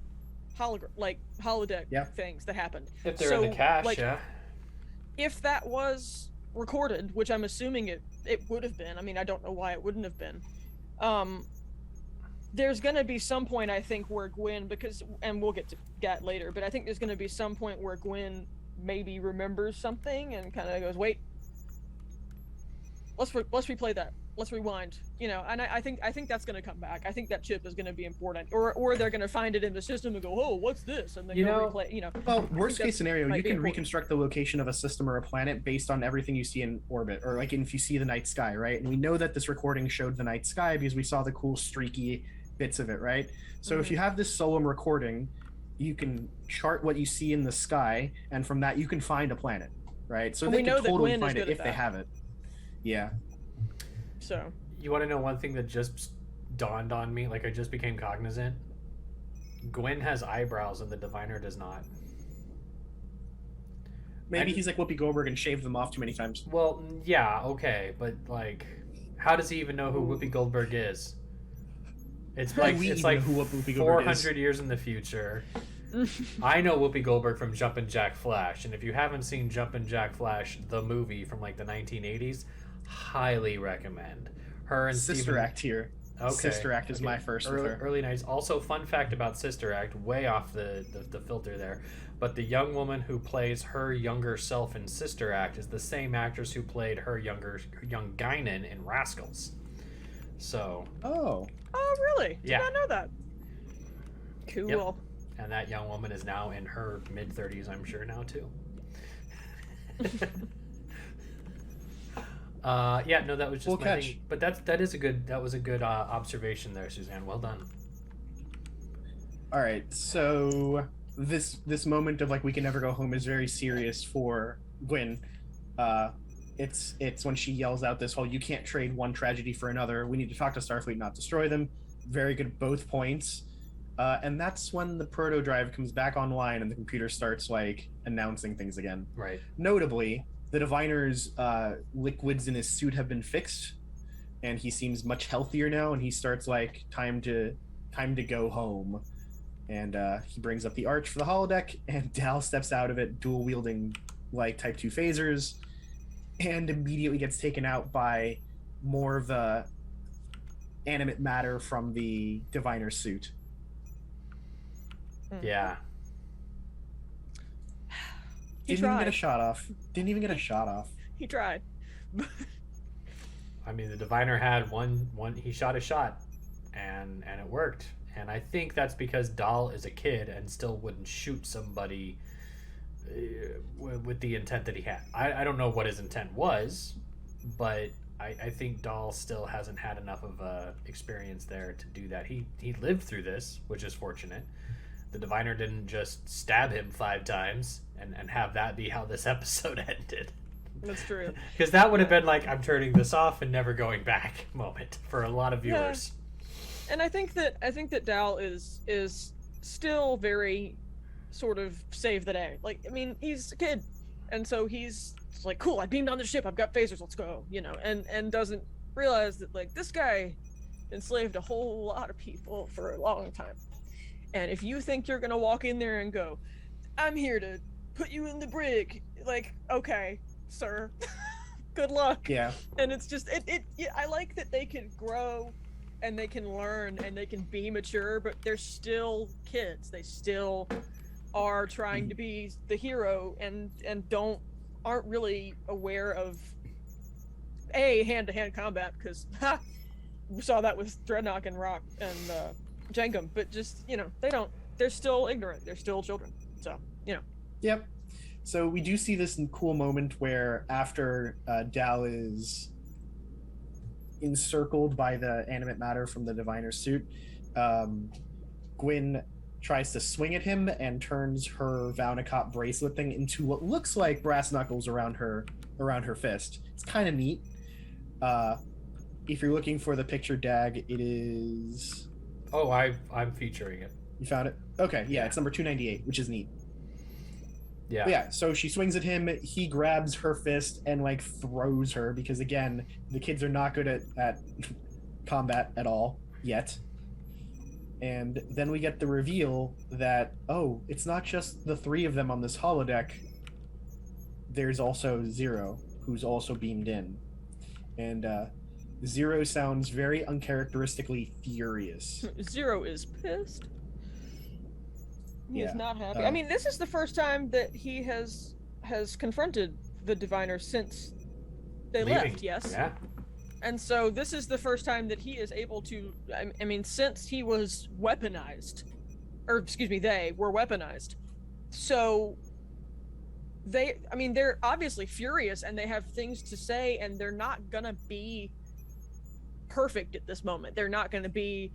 holodeck things that happened? If they're in the cache, yeah. If that was recorded, which I'm assuming it would have been. I mean, I don't know why it wouldn't have been. There's going to be some point, I think, where Gwyn, and we'll get to that later, but I think there's going to be some point where Gwyn maybe remembers something and kind of goes, wait, let's replay that. Let's rewind, you know, and I think that's going to come back. I think that chip is going to be important, or they're going to find it in the system and go, oh, what's this? And then replay, you know. Well, worst case scenario, you can reconstruct the location of a system or a planet based on everything you see in orbit, or like if you see the night sky, right? And we know that this recording showed the night sky because we saw the cool streaky bits of it, right? So if you have this Solum recording, you can chart what you see in the sky, and from that you can find a planet, right? So they can totally find it if they have it. Yeah. So you want to know one thing that just dawned on me, like I just became cognizant? Gwyn has eyebrows and the diviner does not. Maybe he's like Whoopi Goldberg and shaved them off too many times. Well, yeah, okay, but like, how does he even know who Whoopi Goldberg is? It's like who Whoopi 400 years in the future. I know Whoopi Goldberg from Jumpin' Jack Flash, and if you haven't seen Jumpin' Jack Flash, the movie from like the 1980s, highly recommend. Her and Sister Steven... Act here. Okay. Sister Act is my first with her. Early 90s. Also, fun fact about Sister Act, way off the filter there, but the young woman who plays her younger self in Sister Act is the same actress who played her young Guinan in Rascals. So. Oh, really? Did not know that. Cool. Yep. And that young woman is now in her mid-30s, I'm sure now too. No, that was just cool my catch. thing. But that was a good observation there, Suzanne. Well done. All right, so this moment of like we can never go home is very serious for Gwyn. It's when she yells out this whole "you can't trade one tragedy for another. We need to talk to Starfleet, not destroy them." Very good both points. And that's when the proto drive comes back online and the computer starts like announcing things again. Right. Notably, the diviner's liquids in his suit have been fixed, and he seems much healthier now. And he starts like time to go home, and he brings up the arch for the holodeck, and Dal steps out of it, dual wielding like Type 2 phasers, and immediately gets taken out by more of the animate matter from the diviner's suit. Yeah. Didn't even get a shot off. He tried. I mean, the diviner had one. He shot a shot, and it worked. And I think that's because Dal is a kid and still wouldn't shoot somebody with the intent that he had. I don't know what his intent was, but I think Dal still hasn't had enough of experience there to do that. He lived through this, which is fortunate. The diviner didn't just stab him 5 times and have that be how this episode ended. That's true. Because that would have been like, I'm turning this off and never going back moment for a lot of viewers. Yeah. And I think that Dal is still very sort of save the day. Like, I mean, he's a kid, and so he's like, cool, I beamed on the ship, I've got phasers, let's go, and doesn't realize that like this guy enslaved a whole lot of people for a long time. And if you think you're gonna walk in there and go, I'm here to put you in the brig, like, okay, sir, good luck. Yeah. And it's just I like that they can grow and they can learn and they can be mature, but they're still kids. They still are trying to be the hero and aren't really aware of hand-to-hand combat, because we saw that with Dreadnought and Rock and Jankum, but just they're still ignorant, they're still children, so Yep. So we do see this cool moment where after Dal is encircled by the animate matter from the diviner's suit, Gwyn tries to swing at him and turns her Vaunicott bracelet thing into what looks like brass knuckles around her fist. It's kind of neat. If you're looking for the picture, Dag, it is... Oh, I'm featuring it. You found it? Okay, yeah, it's number 298, which is neat. Yeah. But yeah, so she swings at him, he grabs her fist and like throws her, because again, the kids are not good at combat at all yet. And then we get the reveal that, oh, it's not just the 3 of them on this holodeck. There's also Zero, who's also beamed in. And Zero sounds very uncharacteristically furious. Zero is pissed. He is not happy. I mean, this is the first time that he has confronted the diviner since they left, yes? Yeah. And so this is the first time that he is able to, I mean, since he was weaponized, or excuse me, they were weaponized. So they're obviously furious and they have things to say, and they're not gonna be perfect at this moment. They're not gonna be,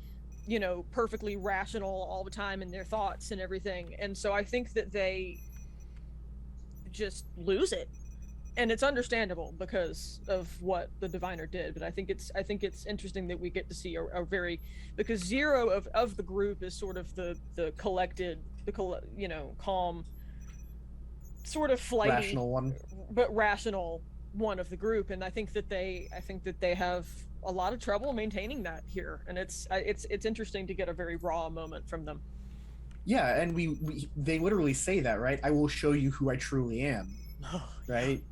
perfectly rational all the time in their thoughts and everything. And so I think that they just lose it. And it's understandable because of what the diviner did, but I think it's interesting that we get to see a very, because Zero of the group is sort of the collected, calm, sort of flighty, rational one, but rational one of the group. And I think that they have a lot of trouble maintaining that here, and it's interesting to get a very raw moment from them. Yeah, and they literally say that, right? I will show you who I truly am, right?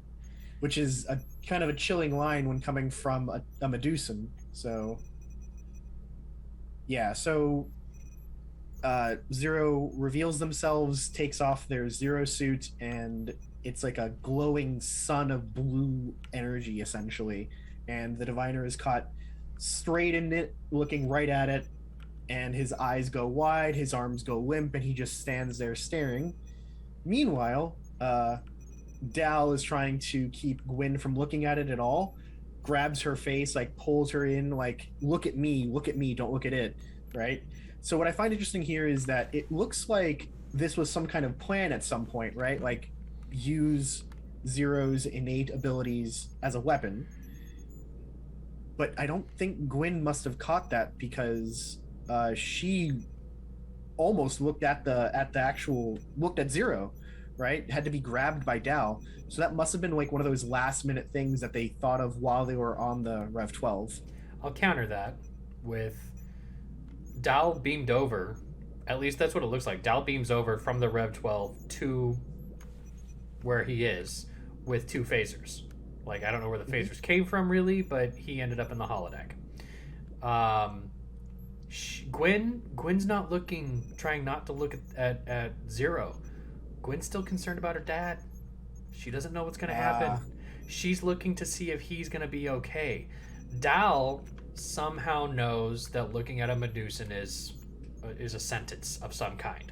Which is a kind of a chilling line when coming from a Medusan. So yeah, so Zero reveals themselves, takes off their Zero suit, and it's like a glowing sun of blue energy, essentially. And the diviner is caught straight in it, looking right at it, and his eyes go wide, his arms go limp, and he just stands there staring. Meanwhile, Dal is trying to keep Gwyn from looking at it at all, grabs her face, like pulls her in, like, look at me, don't look at it, right? So what I find interesting here is that it looks like this was some kind of plan at some point, right? Like, use Zero's innate abilities as a weapon. But I don't think Gwyn must have caught that, because she almost looked at Zero, right? Had to be grabbed by Dal. So that must have been like one of those last minute things that they thought of while they were on the Rev 12. I'll counter that with Dal beamed over. At least that's what it looks like. Dal beams over from the Rev 12 to where he is with 2 phasers. Like, I don't know where the phasers came from really, but he ended up in the holodeck. Gwen's not trying not to look at Zero. Gwen's still concerned about her dad. She doesn't know what's going to happen. She's looking to see if he's going to be okay. Dal somehow knows that looking at a Medusan is a sentence of some kind,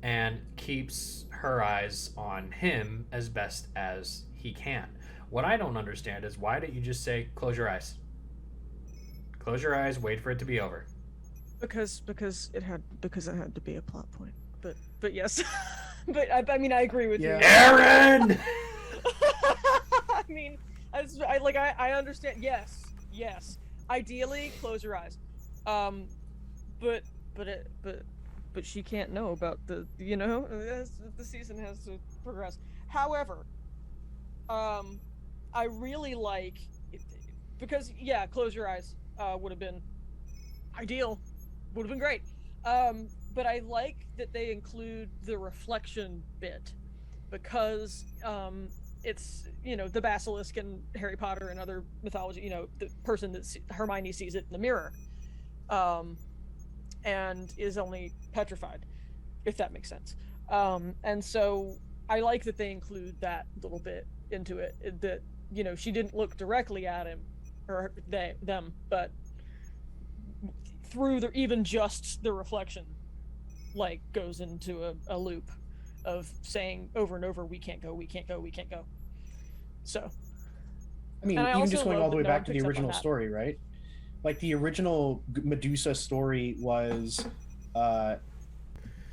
and keeps her eyes on him as best as he can. What I don't understand is, why didn't you just say, close your eyes? Close your eyes, wait for it to be over. Because it had to be a plot point. But yes. But I mean, I agree with you. Aaron! I mean, I understand. Yes. Ideally, close your eyes. But she can't know about the season has to progress. However, I really like it, because close your eyes would have been ideal, would have been great. But I like that they include the reflection bit, because it's the basilisk in Harry Potter and other mythology, the person that Hermione sees it in the mirror, and is only petrified, if that makes sense. And so I like that they include that little bit into it, that she didn't look directly at him or them, but through even just the reflection, like, goes into a loop of saying over and over, we can't go. So I mean, even just going all the way back to the original story, right? Like, the original Medusa story was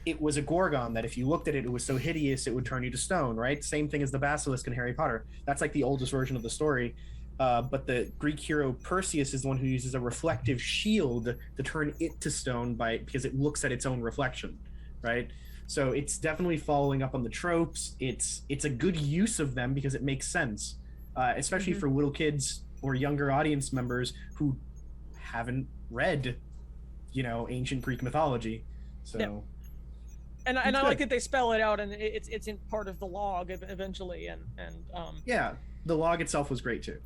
it was a Gorgon that if you looked at it, it was so hideous it would turn you to stone, right? Same thing as the basilisk in Harry Potter. That's like the oldest version of the story. But the Greek hero Perseus is the one who uses a reflective shield to turn it to stone because it looks at its own reflection, right? So it's definitely following up on the tropes. It's a good use of them because it makes sense, especially for little kids or younger audience members who haven't read, ancient Greek mythology. So. Yeah. And I like that they spell it out, and it's in part of the log eventually, and yeah, the log itself was great too.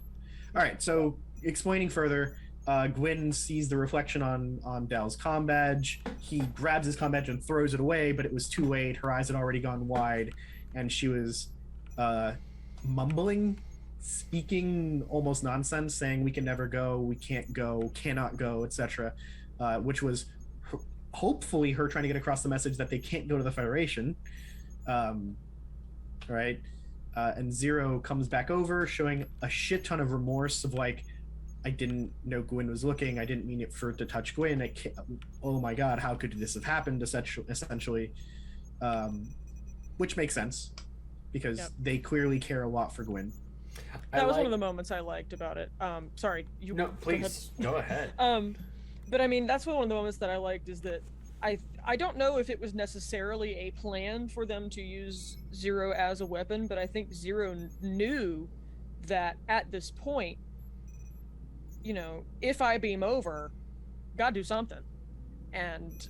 All right, so explaining further, Gwyn sees the reflection on Dal's comm badge. He grabs his comm badge and throws it away, but it was too late. Her eyes had already gone wide, and she was mumbling, speaking almost nonsense, saying, "We can never go, we can't go, cannot go," etc., which was hopefully her trying to get across the message that they can't go to the Federation, right? And Zero comes back over, showing a shit ton of remorse of, like, I didn't know Gwyn was looking. I didn't mean it for it to touch Gwyn. Oh my god, how could this have happened? Essentially, which makes sense because they clearly care a lot for Gwyn. That was one of the moments I liked about it. Sorry, you. No, please go ahead. But I mean, that's one of the moments that I liked, is that I don't know if it was necessarily a plan for them to use Zero as a weapon, but I think Zero knew that at this point, if I beam over, gotta do something. And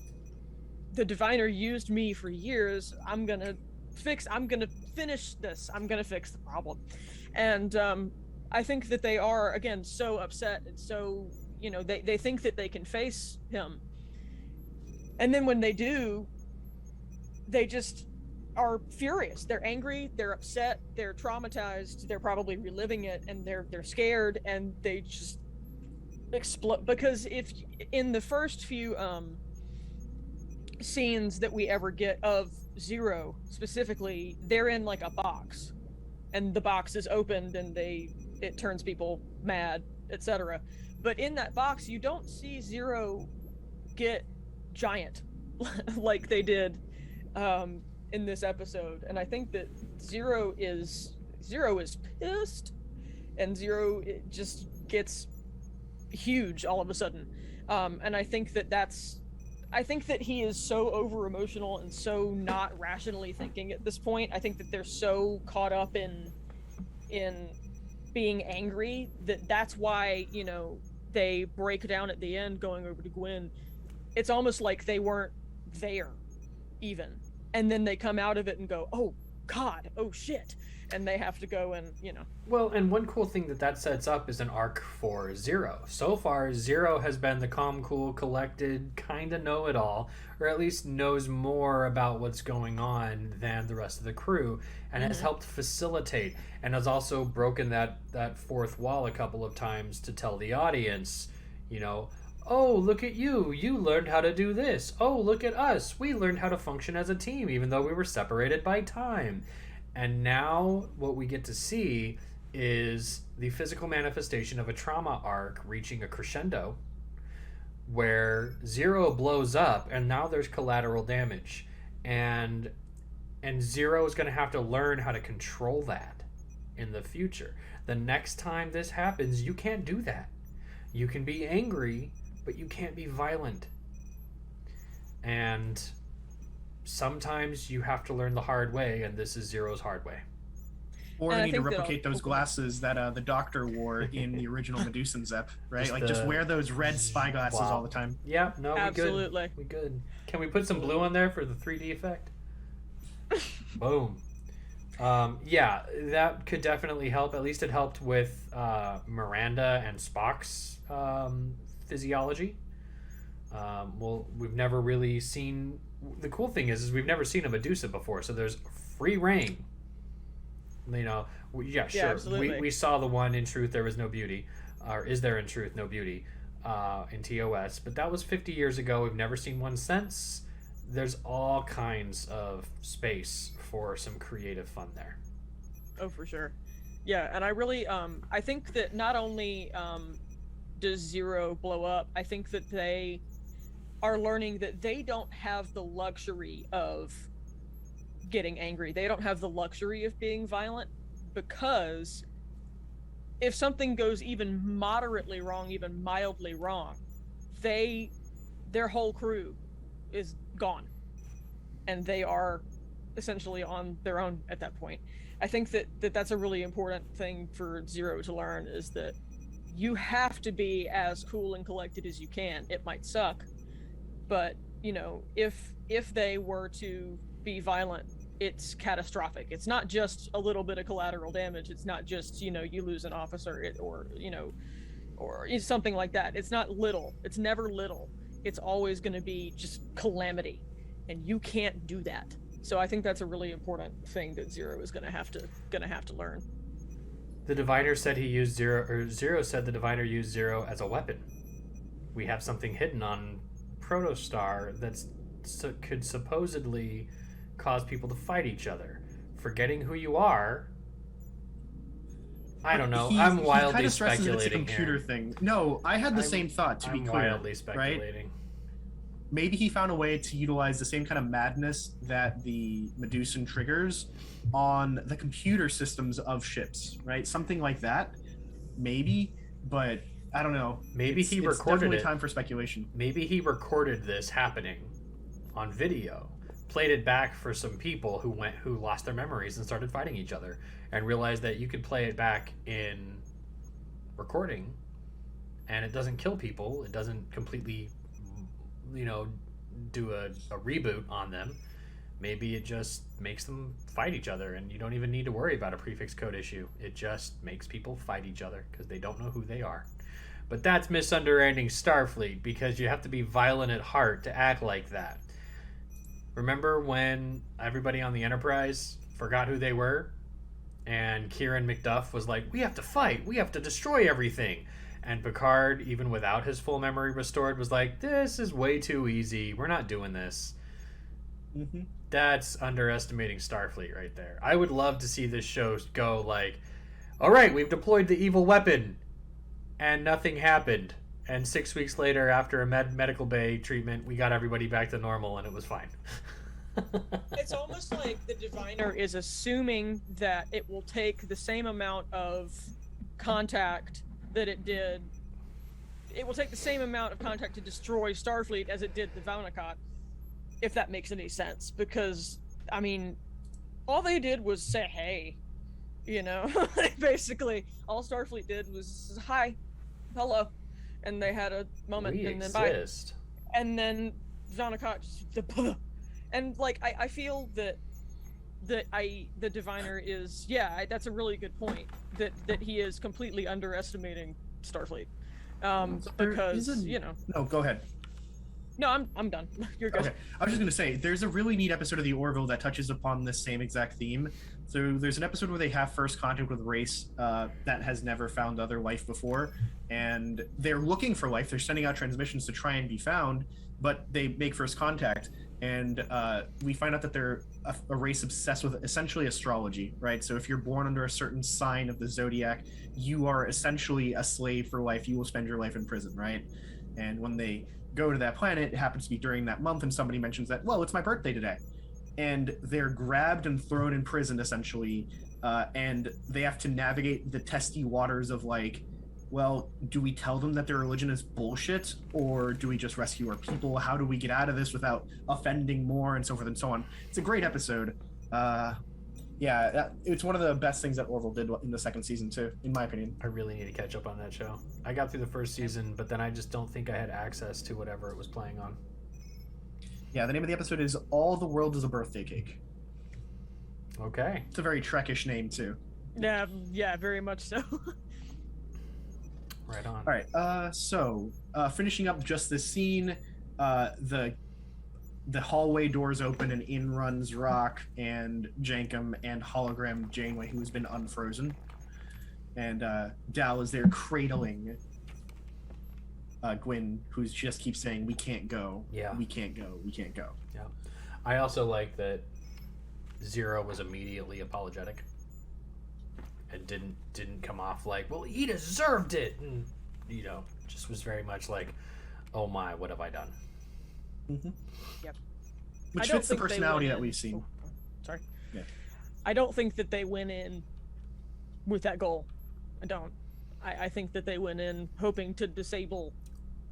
the diviner used me for years. I'm gonna finish this. I'm gonna fix the problem. And I think that they are, again, so upset and so, they think that they can face him. And then when they do, they just are furious. They're angry, they're upset, they're traumatized, they're probably reliving it, and they're scared, and they just explode. Because if in the first few scenes that we ever get of Zero specifically, they're in like a box, and the box is opened and it turns people mad, etc. But in that box, you don't see Zero get giant like they did in this episode. And I think that Zero is pissed, and Zero just gets huge all of a sudden. And I think that he is so over emotional and so not rationally thinking at this point. I think that they're so caught up in being angry that's why, they break down at the end going over to Gwen. It's almost like they weren't there even. And then they come out of it and go, oh God, oh shit. And they have to go and, Well, and one cool thing that sets up is an arc for Zero. So far, Zero has been the calm, cool, collected, kind of know-it-all, or at least knows more about what's going on than the rest of the crew, and has helped facilitate, and has also broken that fourth wall a couple of times to tell the audience, oh, look at you. You learned how to do this. Oh, look at us. We learned how to function as a team, even though we were separated by time. And now what we get to see is the physical manifestation of a trauma arc reaching a crescendo where Zero blows up, and now there's collateral damage. And Zero is going to have to learn how to control that in the future. The next time this happens, you can't do that. You can be angry, but you can't be violent. And sometimes you have to learn the hard way, and this is Zero's hard way. Or you need to replicate those glasses that the Doctor wore in the original Medusan Zep, right? Just wear those red spy glasses all the time. Yeah, no, absolutely. We good. Can we put some blue on there for the 3D effect? Boom. Yeah, that could definitely help. At least it helped with Miranda and Spock's physiology. Well, we've never really seen... The cool thing is we've never seen a Medusa before, so there's free reign. Sure. Yeah, we saw the one in Truth There Was No Beauty, or Is There in Truth No Beauty, in TOS, but that was 50 years ago. We've never seen one since. There's all kinds of space for some creative fun there. Oh, for sure. Yeah, and I really, I think that not only does Zero blow up, I think that they are learning that they don't have the luxury of getting angry. They don't have the luxury of being violent, because if something goes even moderately wrong, even mildly wrong, their whole crew is gone, and they are essentially on their own at that point. I think that's a really important thing for Zero to learn, is that you have to be as cool and collected as you can. It might suck, but if they were to be violent, it's catastrophic. It's not just a little bit of collateral damage. It's not just you lose an officer, or something like that. It's not little. It's never little. It's always going to be just calamity, and you can't do that. So I think that's a really important thing that Zero is going to have to learn. The diviner said Zero said the diviner used Zero as a weapon. We have something hidden on Protostar that could supposedly cause people to fight each other. Forgetting who you are. I don't know. I'm wildly speculating it's a computer here. Thing. No, I had the same thought, to be clear. Wildly speculating. Right? Maybe he found a way to utilize the same kind of madness that the Medusan triggers on the computer systems of ships, right? Something like that. Maybe, but I don't know. Maybe he recorded it. It's definitely time for speculation. Maybe he recorded this happening on video, played it back for some people who lost their memories and started fighting each other, and realized that you could play it back in recording, and it doesn't kill people. It doesn't completely, do a reboot on them, maybe it just makes them fight each other, and you don't even need to worry about a prefix code issue. It just makes people fight each other because they don't know who they are. But that's misunderstanding Starfleet, because you have to be violent at heart to act like that. Remember when everybody on the Enterprise forgot who they were? And Kieran McDuff was like, we have to fight, we have to destroy everything. And Picard, even without his full memory restored, was like, this is way too easy, we're not doing this. Mm-hmm. That's underestimating Starfleet right there. I would love to see this show go like, all right, we've deployed the evil weapon, and nothing happened. And 6 weeks later, after a medical bay treatment, we got everybody back to normal, and it was fine. It's almost like the diviner is assuming that it will take the same amount of contact that it did. It will take the same amount of contact to destroy Starfleet as it did the Vaunakot, if that makes any sense. Because, I mean, all they did was say, hey, you know? Basically, all Starfleet did was, hi, hello. And they had a moment, We and exist. then and then Vaunakot just, and like I feel that the diviner is, that's a really good point, that he is completely underestimating Starfleet, because No, go ahead. No, I'm done. You're good. Okay, I was just gonna say, there's a really neat episode of The Orville that touches upon this same exact theme. So there's an episode where they have first contact with a race that has never found other life before, and they're looking for life. They're sending out transmissions to try and be found, but they make first contact, and we find out that they're a race obsessed with essentially astrology, right? So if you're born under a certain sign of the zodiac, you are essentially a slave for life. You will spend your life in prison, right? And when they go to that planet, it happens to be during that month, and somebody mentions that, well, it's my birthday today, and they're grabbed and thrown in prison essentially, and they have to navigate the testy waters of like, well, do we tell them that their religion is bullshit, or do we just rescue our people? How do we get out of this without offending more, and so forth and so on? It's a great episode. It's one of the best things that Orville did in the second season too, in my opinion. I really need to catch up on that show. I got through the first season, but then I just don't think I had access to whatever it was playing on. Yeah, the name of the episode is All the World is a Birthday Cake. Okay. It's a very Trekkish name too. Yeah, very much so. Right on. All right, so finishing up just this scene, the hallway doors open and in runs Rock and Jankum and hologram Janeway, who's been unfrozen. And Dal is there cradling Gwyn, who just keeps saying, we can't go, Yeah. we can't go, we can't go. Yeah. I also like that Zero was immediately apologetic and didn't come off like, well, he deserved it, and just was very much like, oh my, what have I done? Mm-hmm. Yep. Which fits the personality that we've seen. Sorry. Yeah. I don't think that they went in with that goal. I don't. I think that they went in hoping to disable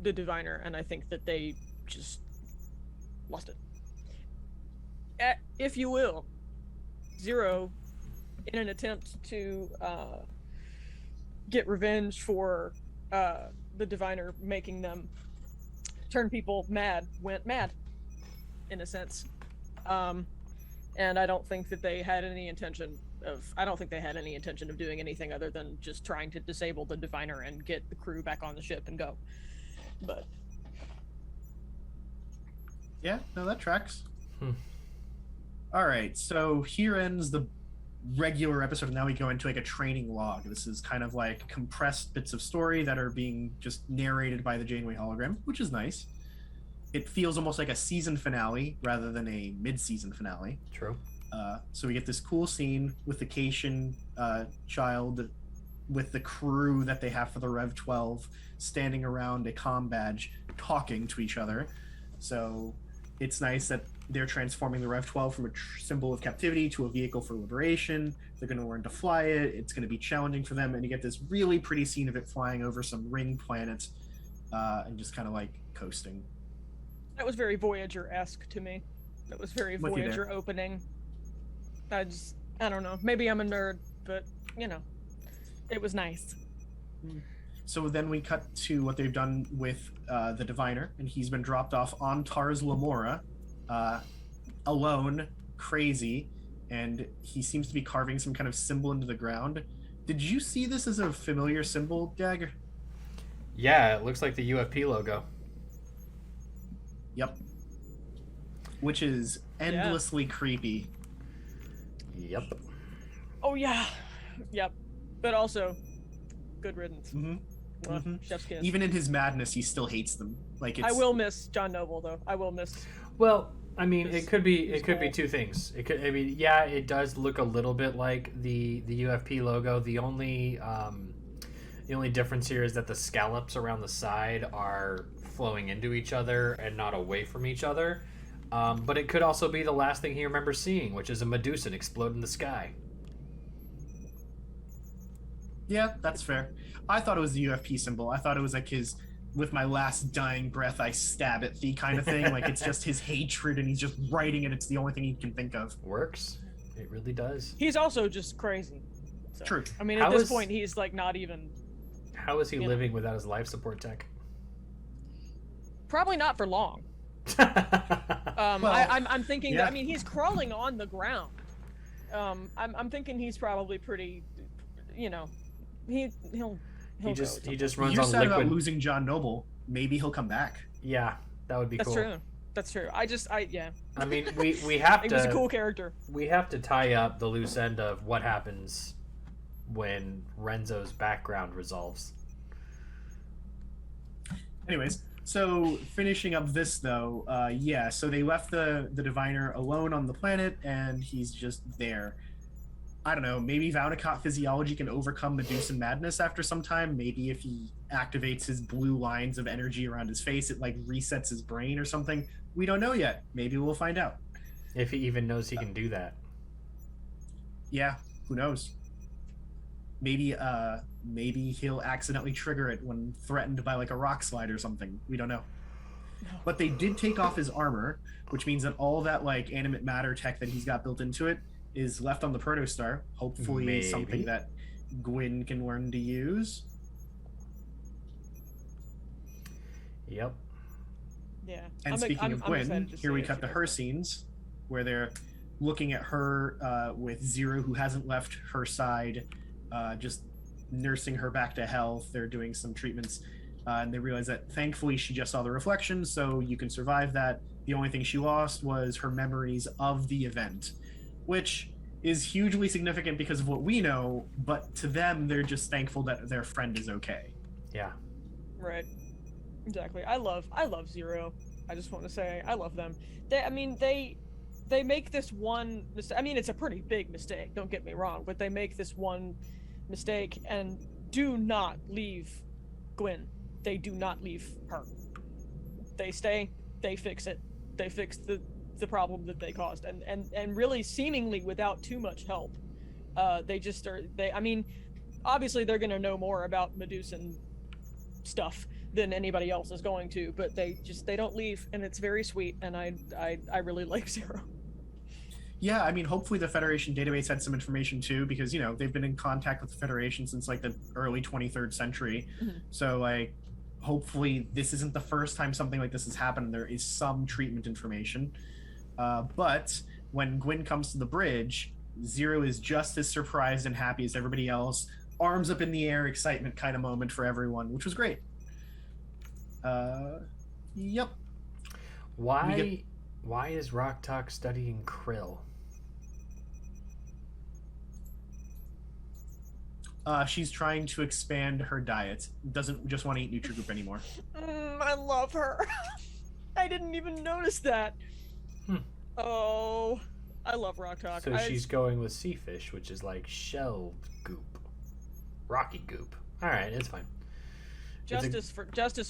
the diviner, and I think that they just lost it. If you will, Zero, in an attempt to get revenge for the diviner making them turn people mad, went mad, in a sense. And I don't think that they had any intention of doing anything other than just trying to disable the diviner and get the crew back on the ship and go. But Yeah, no, that tracks. All right, so here ends the regular episode, and now we go into like a training log. This is kind of like compressed bits of story that are being just narrated by the Janeway hologram, which is nice. It feels almost like a season finale rather than a mid-season finale. True. So we get this cool scene with the Cation child with the crew that they have for the Rev 12 standing around a comm badge talking to each other. So it's nice that they're transforming the Rev 12 from a symbol of captivity to a vehicle for liberation. They're going to learn to fly it. It's going to be challenging for them, and you get this really pretty scene of it flying over some ring planets and just kind of like coasting. that was very Voyager-esque to me. That was very With you there. Voyager opening. I don't know. Maybe I'm a nerd, but it was nice. So then we cut to what they've done with the diviner, and he's been dropped off on Tars Lamora, alone, crazy, and he seems to be carving some kind of symbol into the ground. Did you see this as a familiar symbol, Dag? Yeah, it looks like the UFP logo. Yep. Which is endlessly creepy. Yep. Oh yeah, yep. But also, good riddance. Chef's kiss. Even in his madness, he still hates them. Like, I will miss John Noble though. I will miss. Well, I mean, it could be cool. two things. It could, I mean, yeah, it does look a little bit like the UFP logo. The only difference here is that the scallops around the side are flowing into each other and not away from each other. But it could also be the last thing he remembers seeing, which is a Medusan explode in the sky. Yeah, that's fair. I thought it was the UFP symbol. I thought it was like his "with my last dying breath I stab at thee" kind of thing. Like, it's just his hatred and he's just writing it. It's the only thing he can think of. Works. It really does. He's also just crazy. So, True. I mean, at this point, he's like not even. How is he living without his life support tech? Probably not for long. Well, I'm thinking. yeah. I mean, he's crawling on the ground. I'm thinking he's probably pretty. You know, he'll he just runs You're on sad liquid. about losing John Noble. Maybe he'll come back. Yeah, that would be That's cool. true. That's true. Yeah. I mean, we have He to. was a cool character. We have to tie up the loose end of what happens when Renzo's background resolves. Anyways, so finishing up this though, so they left the diviner alone on the planet, and he's just there. I don't know, maybe Vaunicott physiology can overcome Medusan madness after some time. Maybe if he activates his blue lines of energy around his face, it like resets his brain or something. We don't know yet. Maybe we'll find out. If he even knows he can do that. Yeah, who knows? Maybe he'll accidentally trigger it when threatened by like a rock slide or something. We don't know. But they did take off his armor, which means that all that like animate matter tech that he's got built into it is left on the protostar. Hopefully Maybe. something that Gwyn can learn to use. Yeah. Yep. And speaking of Gwyn, excited to here see we if cut she to does her that. scenes where they're looking at her with Zero, who hasn't left her side, just nursing her back to health. They're doing some treatments, and they realize that thankfully she just saw the reflection, so you can survive that. The only thing she lost was her memories of the event, which is hugely significant because of what we know, but to them, they're just thankful that their friend is okay. Yeah. Right. Exactly. I love Zero. I just want to say I love them. They make this one mistake. I mean, it's a pretty big mistake, don't get me wrong, but they make this one mistake and do not leave Gwyn. They do not leave her. They stay, they fix it. They fix the problem that they caused, and really seemingly without too much help. They just are, I mean, obviously they're going to know more about Medusan stuff than anybody else is going to, but they don't leave, and it's very sweet, and I really like Zero. Yeah, I mean, hopefully the Federation database had some information too, because, you know, they've been in contact with the Federation since like the early 23rd century. Mhm. So, like, hopefully this isn't the first time something like this has happened. There is some treatment information. But when Gwyn comes to the bridge, Zero is just as surprised and happy as everybody else. Arms up in the air, excitement kind of moment for everyone, which was great. Yep. Why is Rock Talk studying krill? She's trying to expand her diet. Doesn't just want to eat Nutrigroup anymore. I love her. I didn't even notice that. Oh, I love Rock Talk. So she's going with sea fish, which is like shelled goop, rocky goop. All right, it's fine. Justice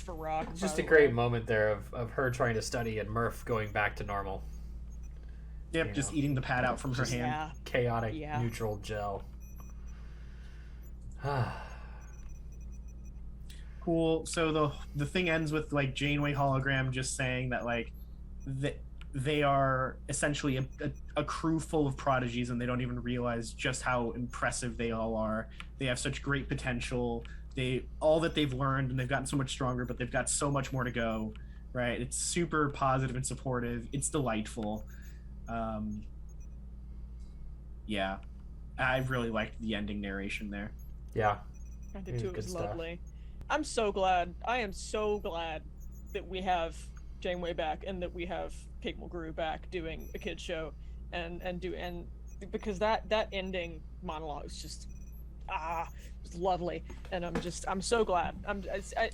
for Rock. It's just by a the great way. moment there of her trying to study and Murph going back to normal. Yep, You just know. eating the pad out from her hand. Yeah. Chaotic Yeah. neutral gel. Cool. So the thing ends with like Janeway hologram just saying that like they are essentially a crew full of prodigies, and they don't even realize just how impressive they all are. They have such great potential. all that they've learned, and they've gotten so much stronger, but they've got so much more to go, right? It's super positive and supportive. It's delightful. Yeah, I really liked the ending narration there. Yeah. I did too. It was Good stuff. lovely. I'm so glad. I am so glad that we have Janeway back and that we have Kate Mulgrew back doing a kids show, and because that ending monologue is just it's lovely, and I'm so glad.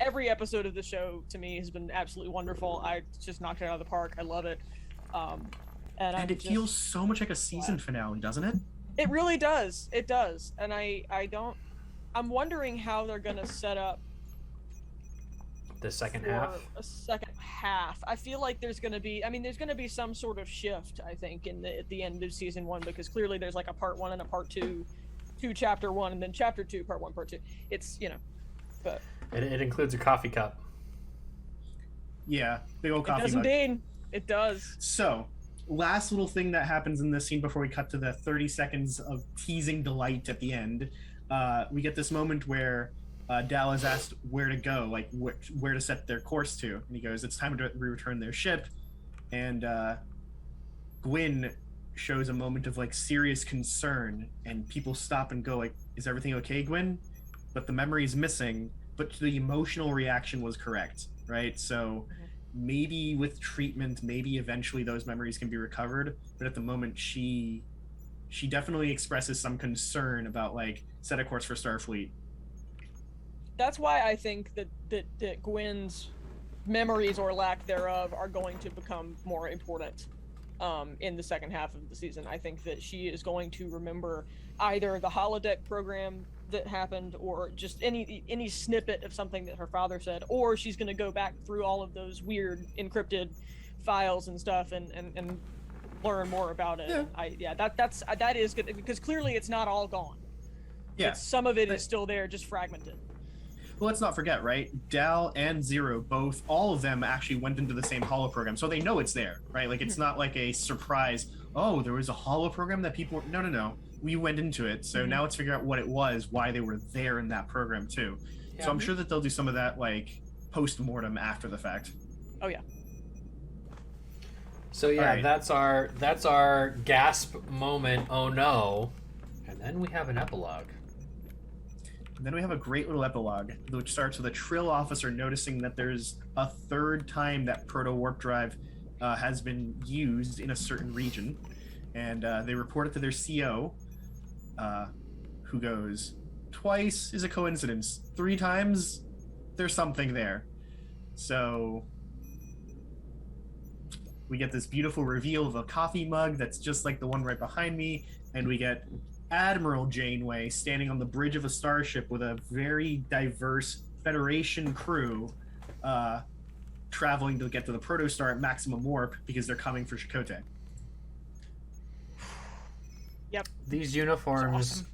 Every episode of the show to me has been absolutely wonderful. I just knocked it out of the park. I love it. And it feels so much like a season finale, doesn't it? It really does. It does. And I'm wondering how they're gonna set up The second for half. a second half. I feel like there's gonna be some sort of shift, I think, at the end of season 1, because clearly there's like a part 1 and a part 2 to chapter 1, and then chapter 2, part 1, part 2. It's, but It includes a coffee cup. Yeah, big old it coffee does mug. indeed. It does. So, last little thing that happens in this scene before we cut to the 30 seconds of teasing delight at the end. We get this moment where Dal is asked where to go, like where to set their course to, and he goes, "It's time to return their ship." And Gwyn shows a moment of like serious concern, and people stop and go, like, "Is everything okay, Gwyn?" But the memory is missing, but the emotional reaction was correct, right? So maybe with treatment, maybe eventually those memories can be recovered. But at the moment, she definitely expresses some concern about like set a course for Starfleet. That's why I think that Gwyn's memories or lack thereof are going to become more important in the second half of the season. I think that she is going to remember either the holodeck program that happened, or just any snippet of something that her father said, or she's going to go back through all of those weird encrypted files and stuff and learn more about it. Yeah. That is good, because clearly it's not all gone. Yeah, Some of it is still there, just fragmented. well, let's not forget, right? Dal and Zero, all of them actually went into the same holo program, so they know it's there, right? Like, it's not like a surprise. Oh, there was a holo program that people were... No. We went into it, so now let's figure out what it was, why they were there in that program too. Yeah. So I'm sure that they'll do some of that like post-mortem after the fact. Oh yeah. So yeah, Right. that's our gasp moment. Oh no. And then we have an epilogue. And then we have a great little epilogue, which starts with a Trill officer noticing that there's a third time that proto-warp drive has been used in a certain region. And they report it to their CO, who goes, "Twice is a coincidence. 3 times, there's something there." So we get this beautiful reveal of a coffee mug that's just like the one right behind me, and we get Admiral Janeway standing on the bridge of a starship with a very diverse Federation crew traveling to get to the protostar at maximum warp because they're coming for Chakotay. Yep. These uniforms. Awesome.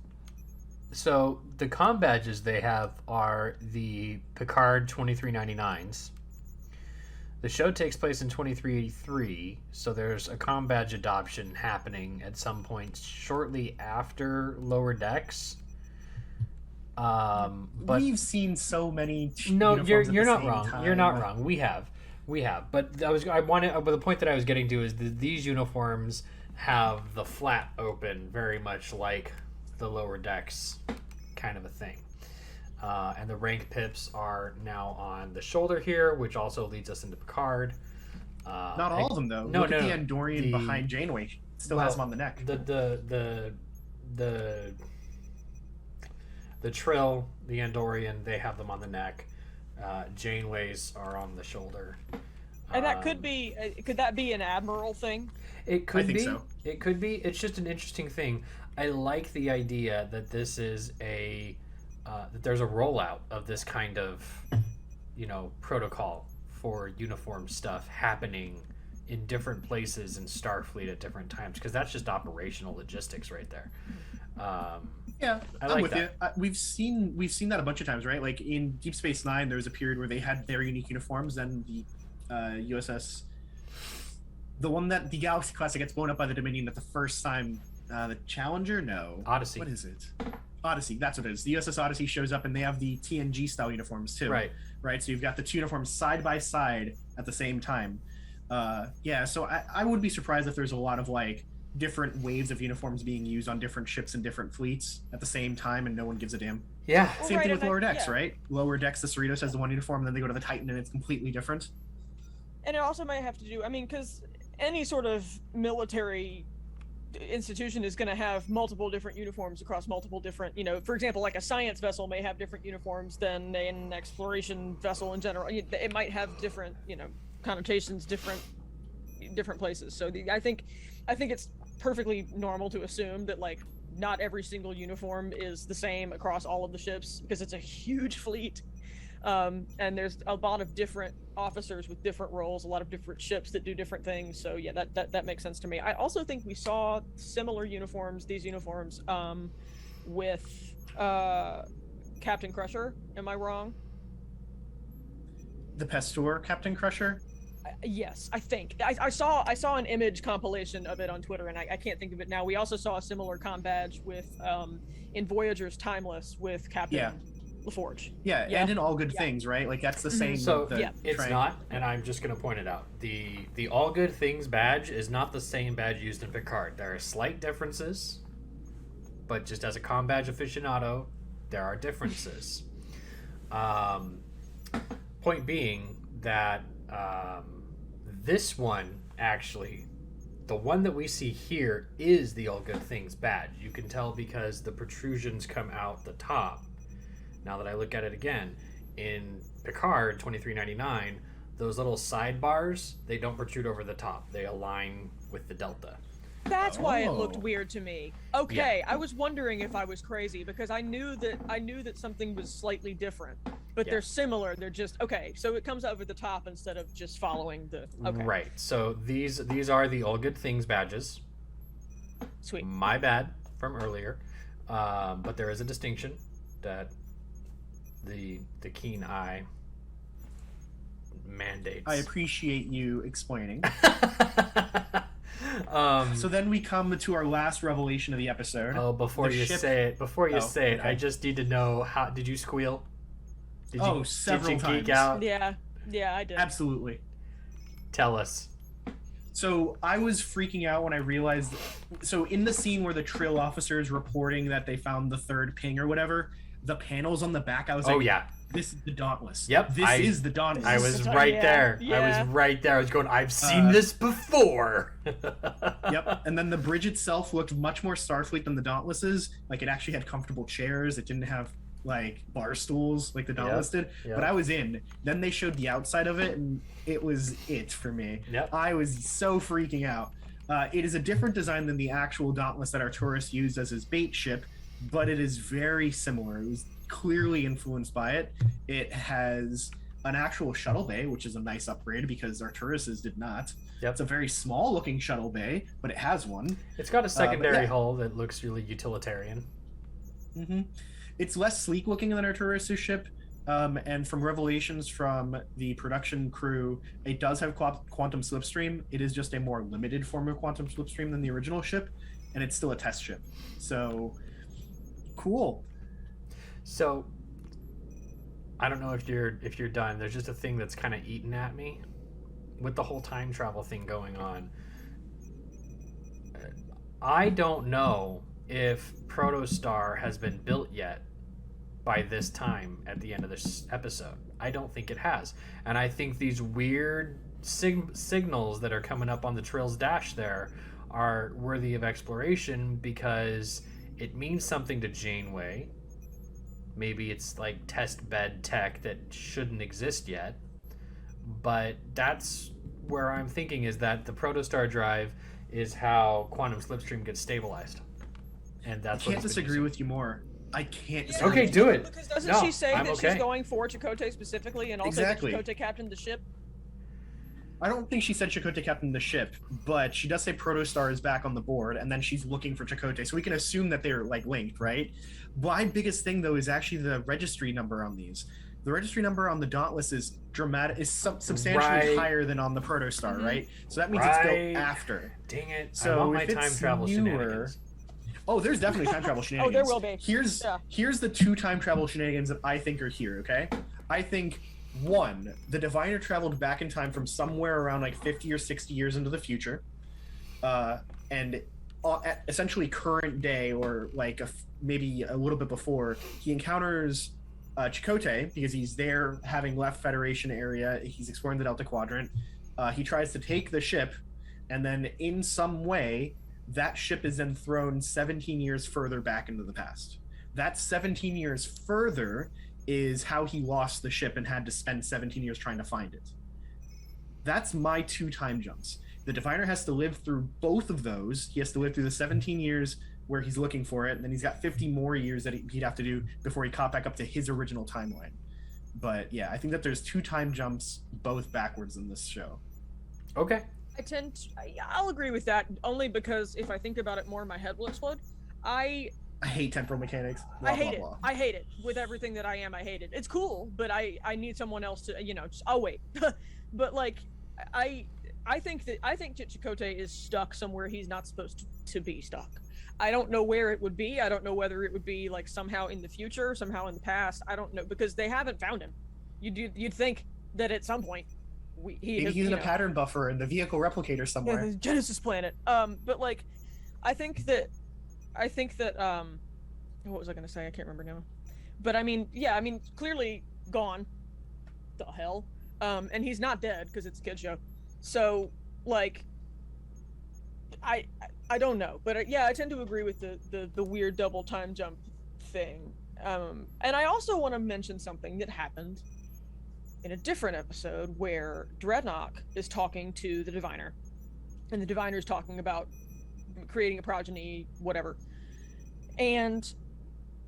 So the comm badges they have are the Picard 2399s. The show takes place in 2383, so there's a comm badge adoption happening at some point shortly after Lower Decks. But We've seen so many. no, uniforms at you're the not same wrong. time. You're not wrong. We have. But the point that I was getting to is that these uniforms have the flap open, very much like the Lower Decks kind of a thing. And the rank pips are now on the shoulder here, which also leads us into Picard. Not all of them though. No, Look at no, the Andorian behind Janeway. Still has them on the neck. The Trill, the Andorian, they have them on the neck. Janeway's are on the shoulder. And that could that be an admiral thing? It could I think be. so. It could be. It's just an interesting thing. I like the idea that this is that there's a rollout of this kind of, protocol for uniform stuff happening in different places in Starfleet at different times, because that's just operational logistics right there. Yeah, I I'm like with that. you. We've seen that a bunch of times, right? Like in Deep Space Nine, there was a period where they had their unique uniforms, and the USS, the one that the Galaxy class that gets blown up by the Dominion, that the first time, the Challenger, no, Odyssey. What is it? Odyssey, that's what it is. The USS Odyssey shows up and they have the TNG style uniforms too. Right. So you've got the two uniforms side by side at the same time. Yeah, so I would be surprised if there's a lot of like different waves of uniforms being used on different ships and different fleets at the same time and no one gives a damn. Yeah. Same thing with Lower Decks, right? Lower Decks, the Cerritos has the one uniform, and then they go to the Titan and it's completely different. And it also might have to do, I mean, because any sort of military institution is going to have multiple different uniforms across multiple different, for example, like a science vessel may have different uniforms than an exploration vessel in general. It might have different, connotations, different places. So I think it's perfectly normal to assume that like not every single uniform is the same across all of the ships because it's a huge fleet. And there's a lot of different officers with different roles, a lot of different ships that do different things. So yeah, that makes sense to me. I also think we saw similar uniforms, these uniforms, with Captain Crusher. Am I wrong? The Pasteur Captain Crusher? Yes, I think. I saw an image compilation of it on Twitter, and I can't think of it now. We also saw a similar comm badge with in Voyager's Timeless with Captain LaForge. Yeah, and in All Good Things, right? Like that's the same. So it's not, and I'm just going to point it out. The All Good Things badge is not the same badge used in Picard. There are slight differences, but just as a comm badge aficionado, there are differences. Point being that this one actually, the one that we see here is the All Good Things badge. You can tell because the protrusions come out the top. Now that I look at it again, in Picard 2399, those little sidebars, they don't protrude over the top. They align with the delta. That's why it looked weird to me. Okay, I was wondering if I was crazy because I knew that something was slightly different, but they're similar. They're just okay. So it comes over the top instead of just following the. Okay. Right. So these are the All Good Things badges. Sweet. My bad from earlier, but there is a distinction that the keen eye mandates. I appreciate you explaining. So then we come to our last revelation of the episode. Oh, before you say it, okay. I just need to know, how did you squeal? Several did you times. Geek out? Yeah, I did. Absolutely. Tell us. So I was freaking out when I realized. So in the scene where the Trill officer is reporting that they found the third ping or whatever, the panels on the back, I was like, oh yeah, this is the Dauntless. Yep, this is the Dauntless. I was right there. Yeah. I was right there. I was going, I've seen this before. Yep. And then the bridge itself looked much more Starfleet than the Dauntless's. Like it actually had comfortable chairs. It didn't have like bar stools like the Dauntless did. Yep. But I was in. Then they showed the outside of it, and it was it for me. Yep. I was so freaking out. It is a different design than the actual Dauntless that Arturis used as his bait ship, but it is very similar. It was clearly influenced by it. It has an actual shuttle bay, which is a nice upgrade because Arturis's did not. Yep. It's a very small looking shuttle bay, but it has one. It's got a secondary hull that looks really utilitarian. Mm-hmm. It's less sleek looking than Arturis's ship. And from revelations from the production crew, it does have quantum slipstream. It is just a more limited form of quantum slipstream than the original ship, and it's still a test ship. So cool. So I don't know if you're done. There's just a thing that's kind of eating at me with the whole time travel thing going on. I don't know if Protostar has been built yet by this time at the end of this episode. I don't think it has. And I think these weird signals that are coming up on the Trill's dash there are worthy of exploration because it means something to Janeway. Maybe it's like test bed tech that shouldn't exist yet. But that's where I'm thinking is that the Protostar drive is how quantum slipstream gets stabilized. And that's I can't disagree with you more. I can't disagree. Okay, do it. Because doesn't she say that she's going for Chakotay specifically and also Exactly. that Chakotay captained the ship? I don't think she said Chakotay captained the ship, but she does say Protostar is back on the board, and then she's looking for Chakotay, so we can assume that they're like linked, right? My biggest thing though is actually the registry number on these. The registry number on the Dauntless is substantially higher than on the Protostar, right? So that means it's built after. Dang it! So I want my if time it's travel newer, shenanigans. Oh, there's definitely time travel shenanigans. Oh, there will be. Here's the 2 time travel shenanigans that I think are here. Okay, I think 1, the diviner traveled back in time from somewhere around like 50 or 60 years into the future, and at essentially current day or like maybe a little bit before, he encounters Chakotay because he's there having left Federation area. He's exploring the Delta Quadrant. He tries to take the ship, and then in some way, that ship is then thrown 17 years further back into the past. That 17 years further is how he lost the ship and had to spend 17 years trying to find it. That's my 2 time jumps. The diviner has to live through both of those. He has to live through the 17 years where he's looking for it, and then he's got 50 more years that he'd have to do before he caught back up to his original timeline. But yeah, I think that there's 2 time jumps, both backwards in this show. Okay. I'll agree with that, only because if I think about it more, my head will explode. I hate temporal mechanics. I hate it. I hate it with everything that I am. I hate it. It's cool, but I need someone else to, I'll wait. But like, I think that Chakotay is stuck somewhere he's not supposed to be stuck. I don't know where it would be. I don't know whether it would be like somehow in the future, somehow in the past. I don't know, because they haven't found him. You'd think that at some point he's in a pattern buffer in the vehicle replicator somewhere. Yeah, the Genesis planet. But like, I think that what was I gonna say? I can't remember now. But I mean, clearly gone. The hell. And he's not dead because it's a kid show. So like, I don't know, but I tend to agree with the weird double time jump thing. And I also want to mention something that happened in a different episode where Dreadnought is talking to the diviner, and the diviner is talking about creating a progeny, whatever. And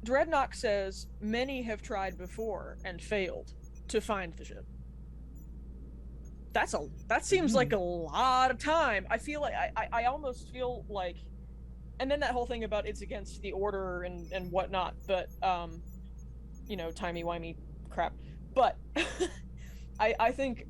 Dreadnought says many have tried before and failed to find the ship. That seems like a lot of time. I feel like I almost feel like, and then that whole thing about it's against the order and whatnot, but timey-wimey crap. But I think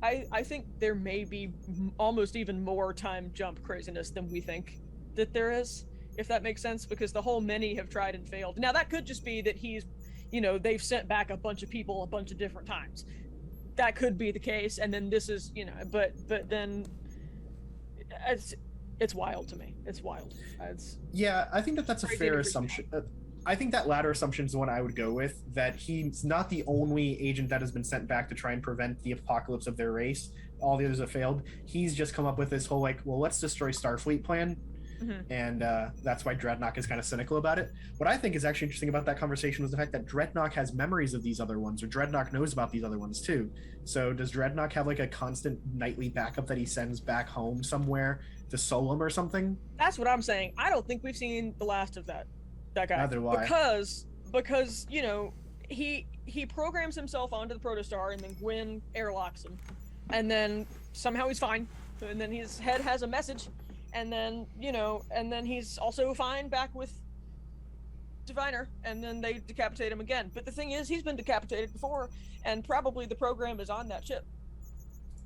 there may be almost even more time jump craziness than we think that there is, if that makes sense, because the whole many have tried and failed. Now that could just be that he's, they've sent back a bunch of people a bunch of different times. That could be the case, and then this is, but then it's wild to me. It's wild. Yeah, I think that's a fair assumption. I think that latter assumption is the one I would go with, that he's not the only agent that has been sent back to try and prevent the apocalypse of their race. All the others have failed. He's just come up with this whole, let's destroy Starfleet plan. Mm-hmm. And that's why Dreadnought is kind of cynical about it. What I think is actually interesting about that conversation was the fact that Dreadnought has memories of these other ones, or Dreadnought knows about these other ones too. So does Dreadnought have a constant nightly backup that he sends back home somewhere to Solum or something? That's what I'm saying. I don't think we've seen the last of that guy. Neither do I. Because he programs himself onto the protostar, and then Gwyn airlocks him, and then somehow he's fine, and then his head has a message. And then, and then he's also fine back with Diviner, and then they decapitate him again. But the thing is, he's been decapitated before, and probably the program is on that ship.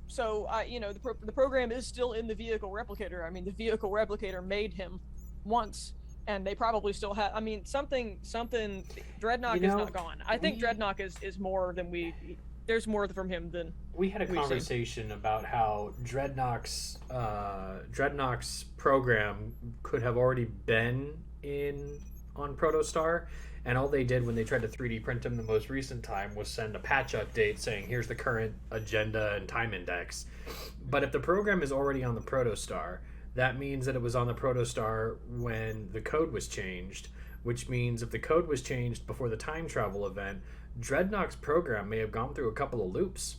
So, the program is still in the vehicle replicator. I mean, the vehicle replicator made him once, and they probably still have. I mean, something. Dreadnought is not gone. I think Dreadnought is more than there's more from him than we had a conversation about how Dreadnought's program could have already been on Protostar, and all they did when they tried to 3D print him the most recent time was send a patch update saying here's the current agenda and time index. But if the program is already on the Protostar, that means that it was on the Protostar when the code was changed, which means if the code was changed before the time travel event, Dreadnought's program may have gone through a couple of loops,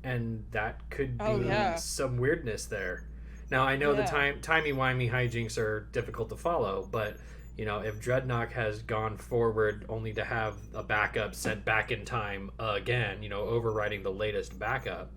and that could be some weirdness there. Now I know the timey-wimey hijinks are difficult to follow, but if Dreadnought has gone forward only to have a backup sent back in time again, overriding the latest backup,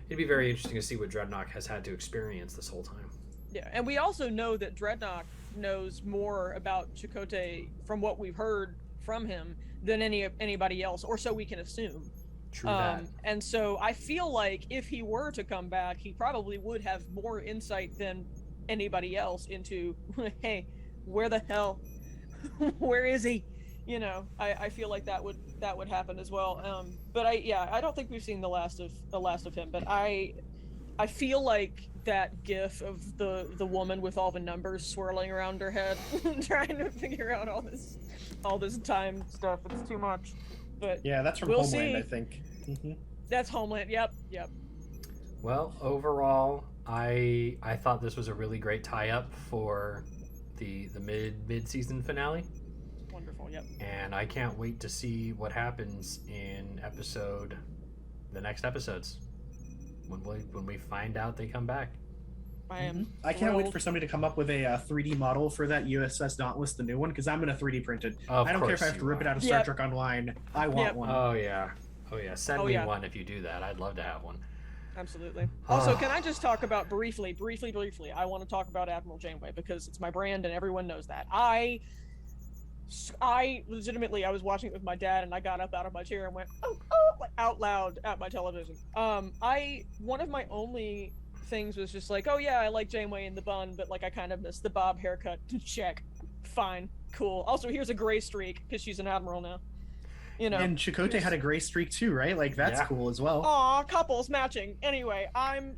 it'd be very interesting to see what Dreadnought has had to experience this whole time. Yeah, and we also know that Dreadnought knows more about Chakotay from what we've heard from him than anybody else, or so we can assume. True that. And so I feel like if he were to come back, he probably would have more insight than anybody else into, hey, where the hell, where is he? You know, I feel like that would happen as well. But I don't think we've seen the last of him. But I feel like that gif of the woman with all the numbers swirling around her head, trying to figure out all this time stuff. It's too much. But yeah, that's from we'll Homeland, see. I think. Mm-hmm. That's Homeland. Yep. Well, overall, I thought this was a really great tie-up for the mid-season finale. Wonderful. Yep. And I can't wait to see what happens in the next episodes when we find out they come back. I am. I can't wait thrilled. for somebody to come up with a 3D model for that USS Dauntless, the new one, because I'm gonna 3D print it. Of I don't care if I course have to you rip it are. out of Star Yep. Trek Online. I want Yep. one. Oh yeah. Send Oh, me yeah. one if you do that. I'd love to have one. Absolutely. Also, can I just talk about briefly? I want to talk about Admiral Janeway because it's my brand and everyone knows that. I legitimately, I was watching it with my dad and I got up out of my chair and went oh like, out loud at my television. One of my only things was just like, oh yeah, I like Janeway in the bun, but like I kind of missed the bob haircut. Check, fine, cool. Also, here's a gray streak because she's an admiral now. You know. And Chakotay had a gray streak too, right? Like that's Yeah. cool as well. Aw, couples matching. Anyway, I'm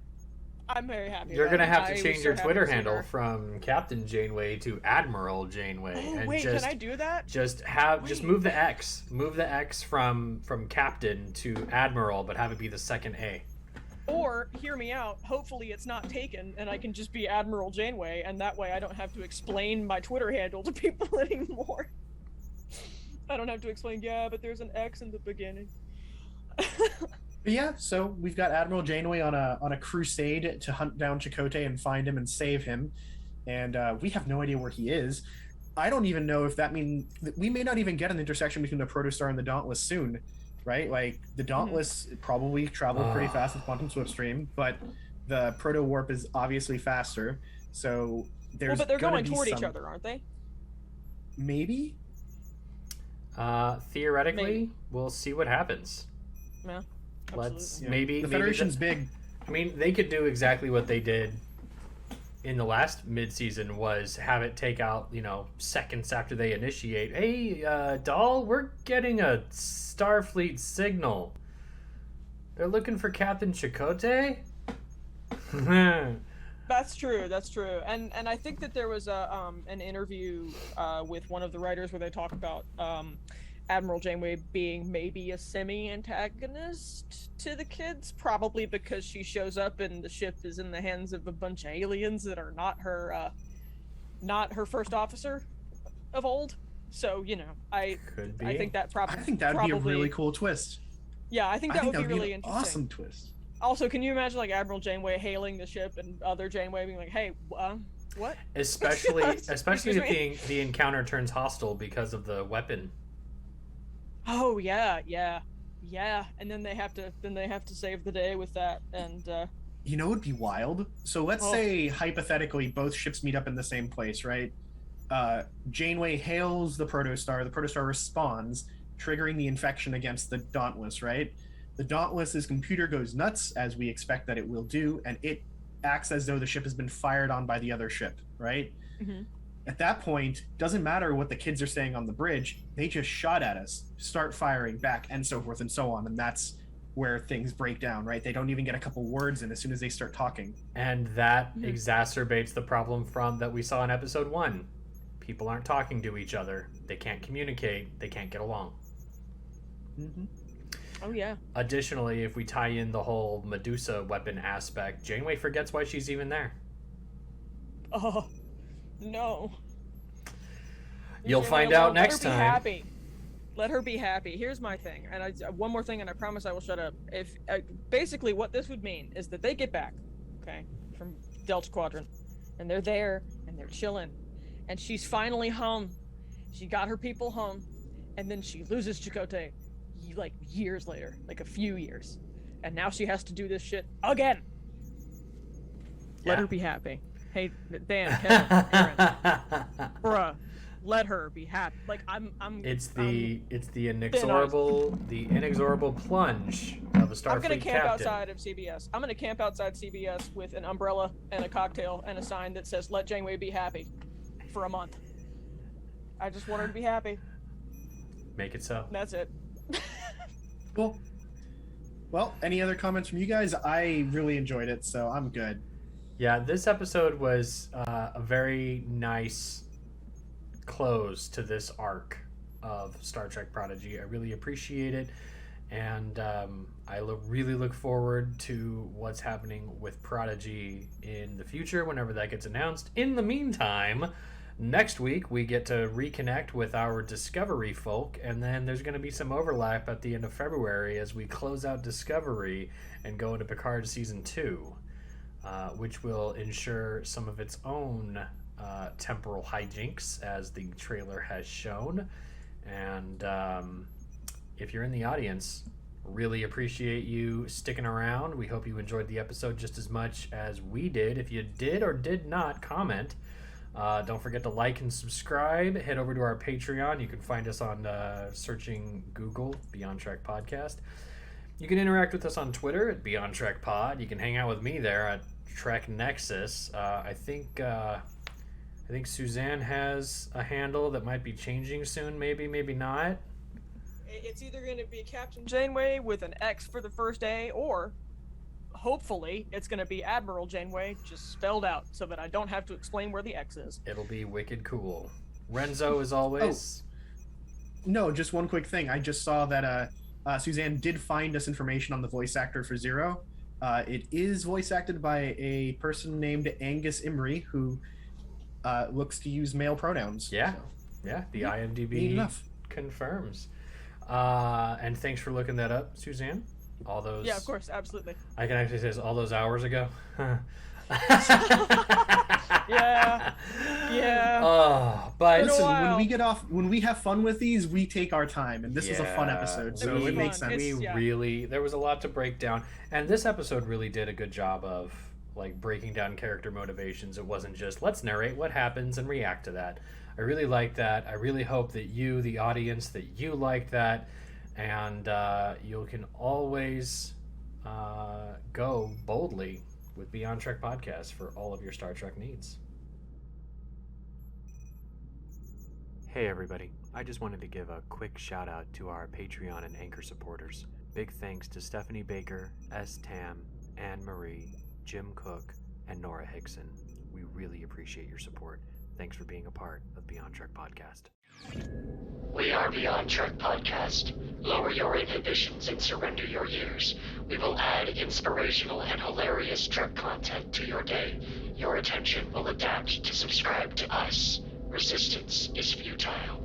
very happy. You're about gonna it. have I to was change so your happy Twitter to see handle her. from Captain Janeway to Admiral Janeway. Oh and wait, just, can I do that? Just Wait. move the X. Move the X from Captain to Admiral, but have it be the second A. Or hear me out. Hopefully, it's not taken, and I can just be Admiral Janeway, and that way I don't have to explain my Twitter handle to people anymore. I don't have to explain. Yeah, but there's an X in the beginning. But yeah, so we've got Admiral Janeway on a crusade to hunt down Chakotay and find him and save him, and we have no idea where he is. I don't even know if that means we may not even get an intersection between the Protostar and the Dauntless soon, right? Like the Dauntless probably traveled pretty fast with quantum swiftstream, but the Proto Warp is obviously faster. So there's but they're gonna going be toward each some- other, aren't they? Maybe. Theoretically, Maybe. we'll see what happens. Yeah. Let's Absolutely. Yeah. maybe the maybe Federation's big. I mean, they could do exactly what they did in the last mid-season, was have it take out, seconds after they initiate. Hey, Doll, we're getting a Starfleet signal. They're looking for Captain Chakotay? That's true. And I think that there was an interview with one of the writers where they talk about Admiral Janeway being maybe a semi-antagonist to the kids, probably because she shows up and the ship is in the hands of a bunch of aliens that are not her first officer of old. So I Could be. I think that probably I think that would be a really cool twist. Yeah, I think that would be really an interesting. awesome twist. Also, can you imagine like Admiral Janeway hailing the ship and other Janeway being like, "Hey, what?" Especially Excuse me? if the encounter turns hostile because of the weapon. Oh yeah. And then they have to save the day with that. And You know, it would be wild. So let's Oh. say hypothetically both ships meet up in the same place, right? Janeway hails the Protostar. The Protostar responds, triggering the infection against the Dauntless, right? The Dauntless's computer goes nuts, as we expect that it will do, and it acts as though the ship has been fired on by the other ship, right? Mhm. At that point, doesn't matter what the kids are saying on the bridge, they just shot at us, start firing back, and so forth and so on, and that's where things break down, right? They don't even get a couple words in as soon as they start talking. And that Mhm. exacerbates the problem that we saw in episode 1. People aren't talking to each other. They can't communicate. They can't get along. Mm-hmm. oh yeah, Additionally, if we tie in the whole Medusa weapon aspect, Janeway forgets why she's even there. oh no. You'll find out next Let her be time. happy. Let her be happy. Here's my thing, and one more thing, and I promise I will shut up. If basically what this would mean is that they get back, okay, from Delta Quadrant, and they're there and they're chilling, and she's finally home. She got her people home, and then she loses Chakotay, like years later, like a few years, and now she has to do this shit again. Let Yeah. her be happy. Hey, Dan, Kevin, Aaron, bruh, let her be happy. Like I'm. It's the inexorable plunge of a Starfleet I'm gonna camp captain. outside of CBS. I'm gonna camp outside CBS with an umbrella and a cocktail and a sign that says "Let Janeway be happy" for a month. I just want her to be happy. Make it so. That's it. Cool. Well, any other comments from you guys? I really enjoyed it, so I'm good. Yeah, this episode was a very nice close to this arc of Star Trek Prodigy. I really appreciate it, and I really look forward to what's happening with Prodigy in the future whenever that gets announced. In the meantime, next week we get to reconnect with our Discovery folk, and then there's going to be some overlap at the end of February as we close out Discovery and go into Picard Season 2. Which will ensure some of its own temporal hijinks, as the trailer has shown. And if you're in the audience, really appreciate you sticking around. We hope you enjoyed the episode just as much as we did. If you did or did not comment, don't forget to like and subscribe. Head over to our Patreon. You can find us on searching Google Beyond Track Podcast. You can interact with us on Twitter at Beyond Trek Pod. You can hang out with me there at Trek Nexus. I think Suzanne has a handle that might be changing soon. Maybe not. It's either going to be Captain Janeway with an X for the first A, or hopefully it's going to be Admiral Janeway, just spelled out, so that I don't have to explain where the X is. It'll be wicked cool. Renzo, as always. No, just one quick thing. I just saw that Suzanne did find us information on the voice actor for Zero. It is voice acted by a person named Angus Imrie, who looks to use male pronouns. Yeah, so. Yeah. The IMDb confirms. And thanks for looking that up, Suzanne. All those. Yeah, of course, absolutely. I can actually say all those hours ago. Yeah. Oh, but listen, when we have fun with these, we take our time, and this was a fun episode, so it makes sense. There was a lot to break down, and this episode really did a good job of like breaking down character motivations. It wasn't just let's narrate what happens and react to that. I really liked that. I really hope that you, the audience, that you liked that, and you can always go boldly with Beyond Trek Podcast for all of your Star Trek needs. Hey everybody, I just wanted to give a quick shout out to our Patreon and Anchor supporters. Big thanks to Stephanie Baker, S. Tam, Anne Marie, Jim Cook, and Nora Hickson. We really appreciate your support. Thanks for being a part of Beyond Trek Podcast. We are Beyond Trek Podcast. Lower your inhibitions and surrender your years. We will add inspirational and hilarious Trek content to your day. Your attention will adapt to subscribe to us. Resistance is futile.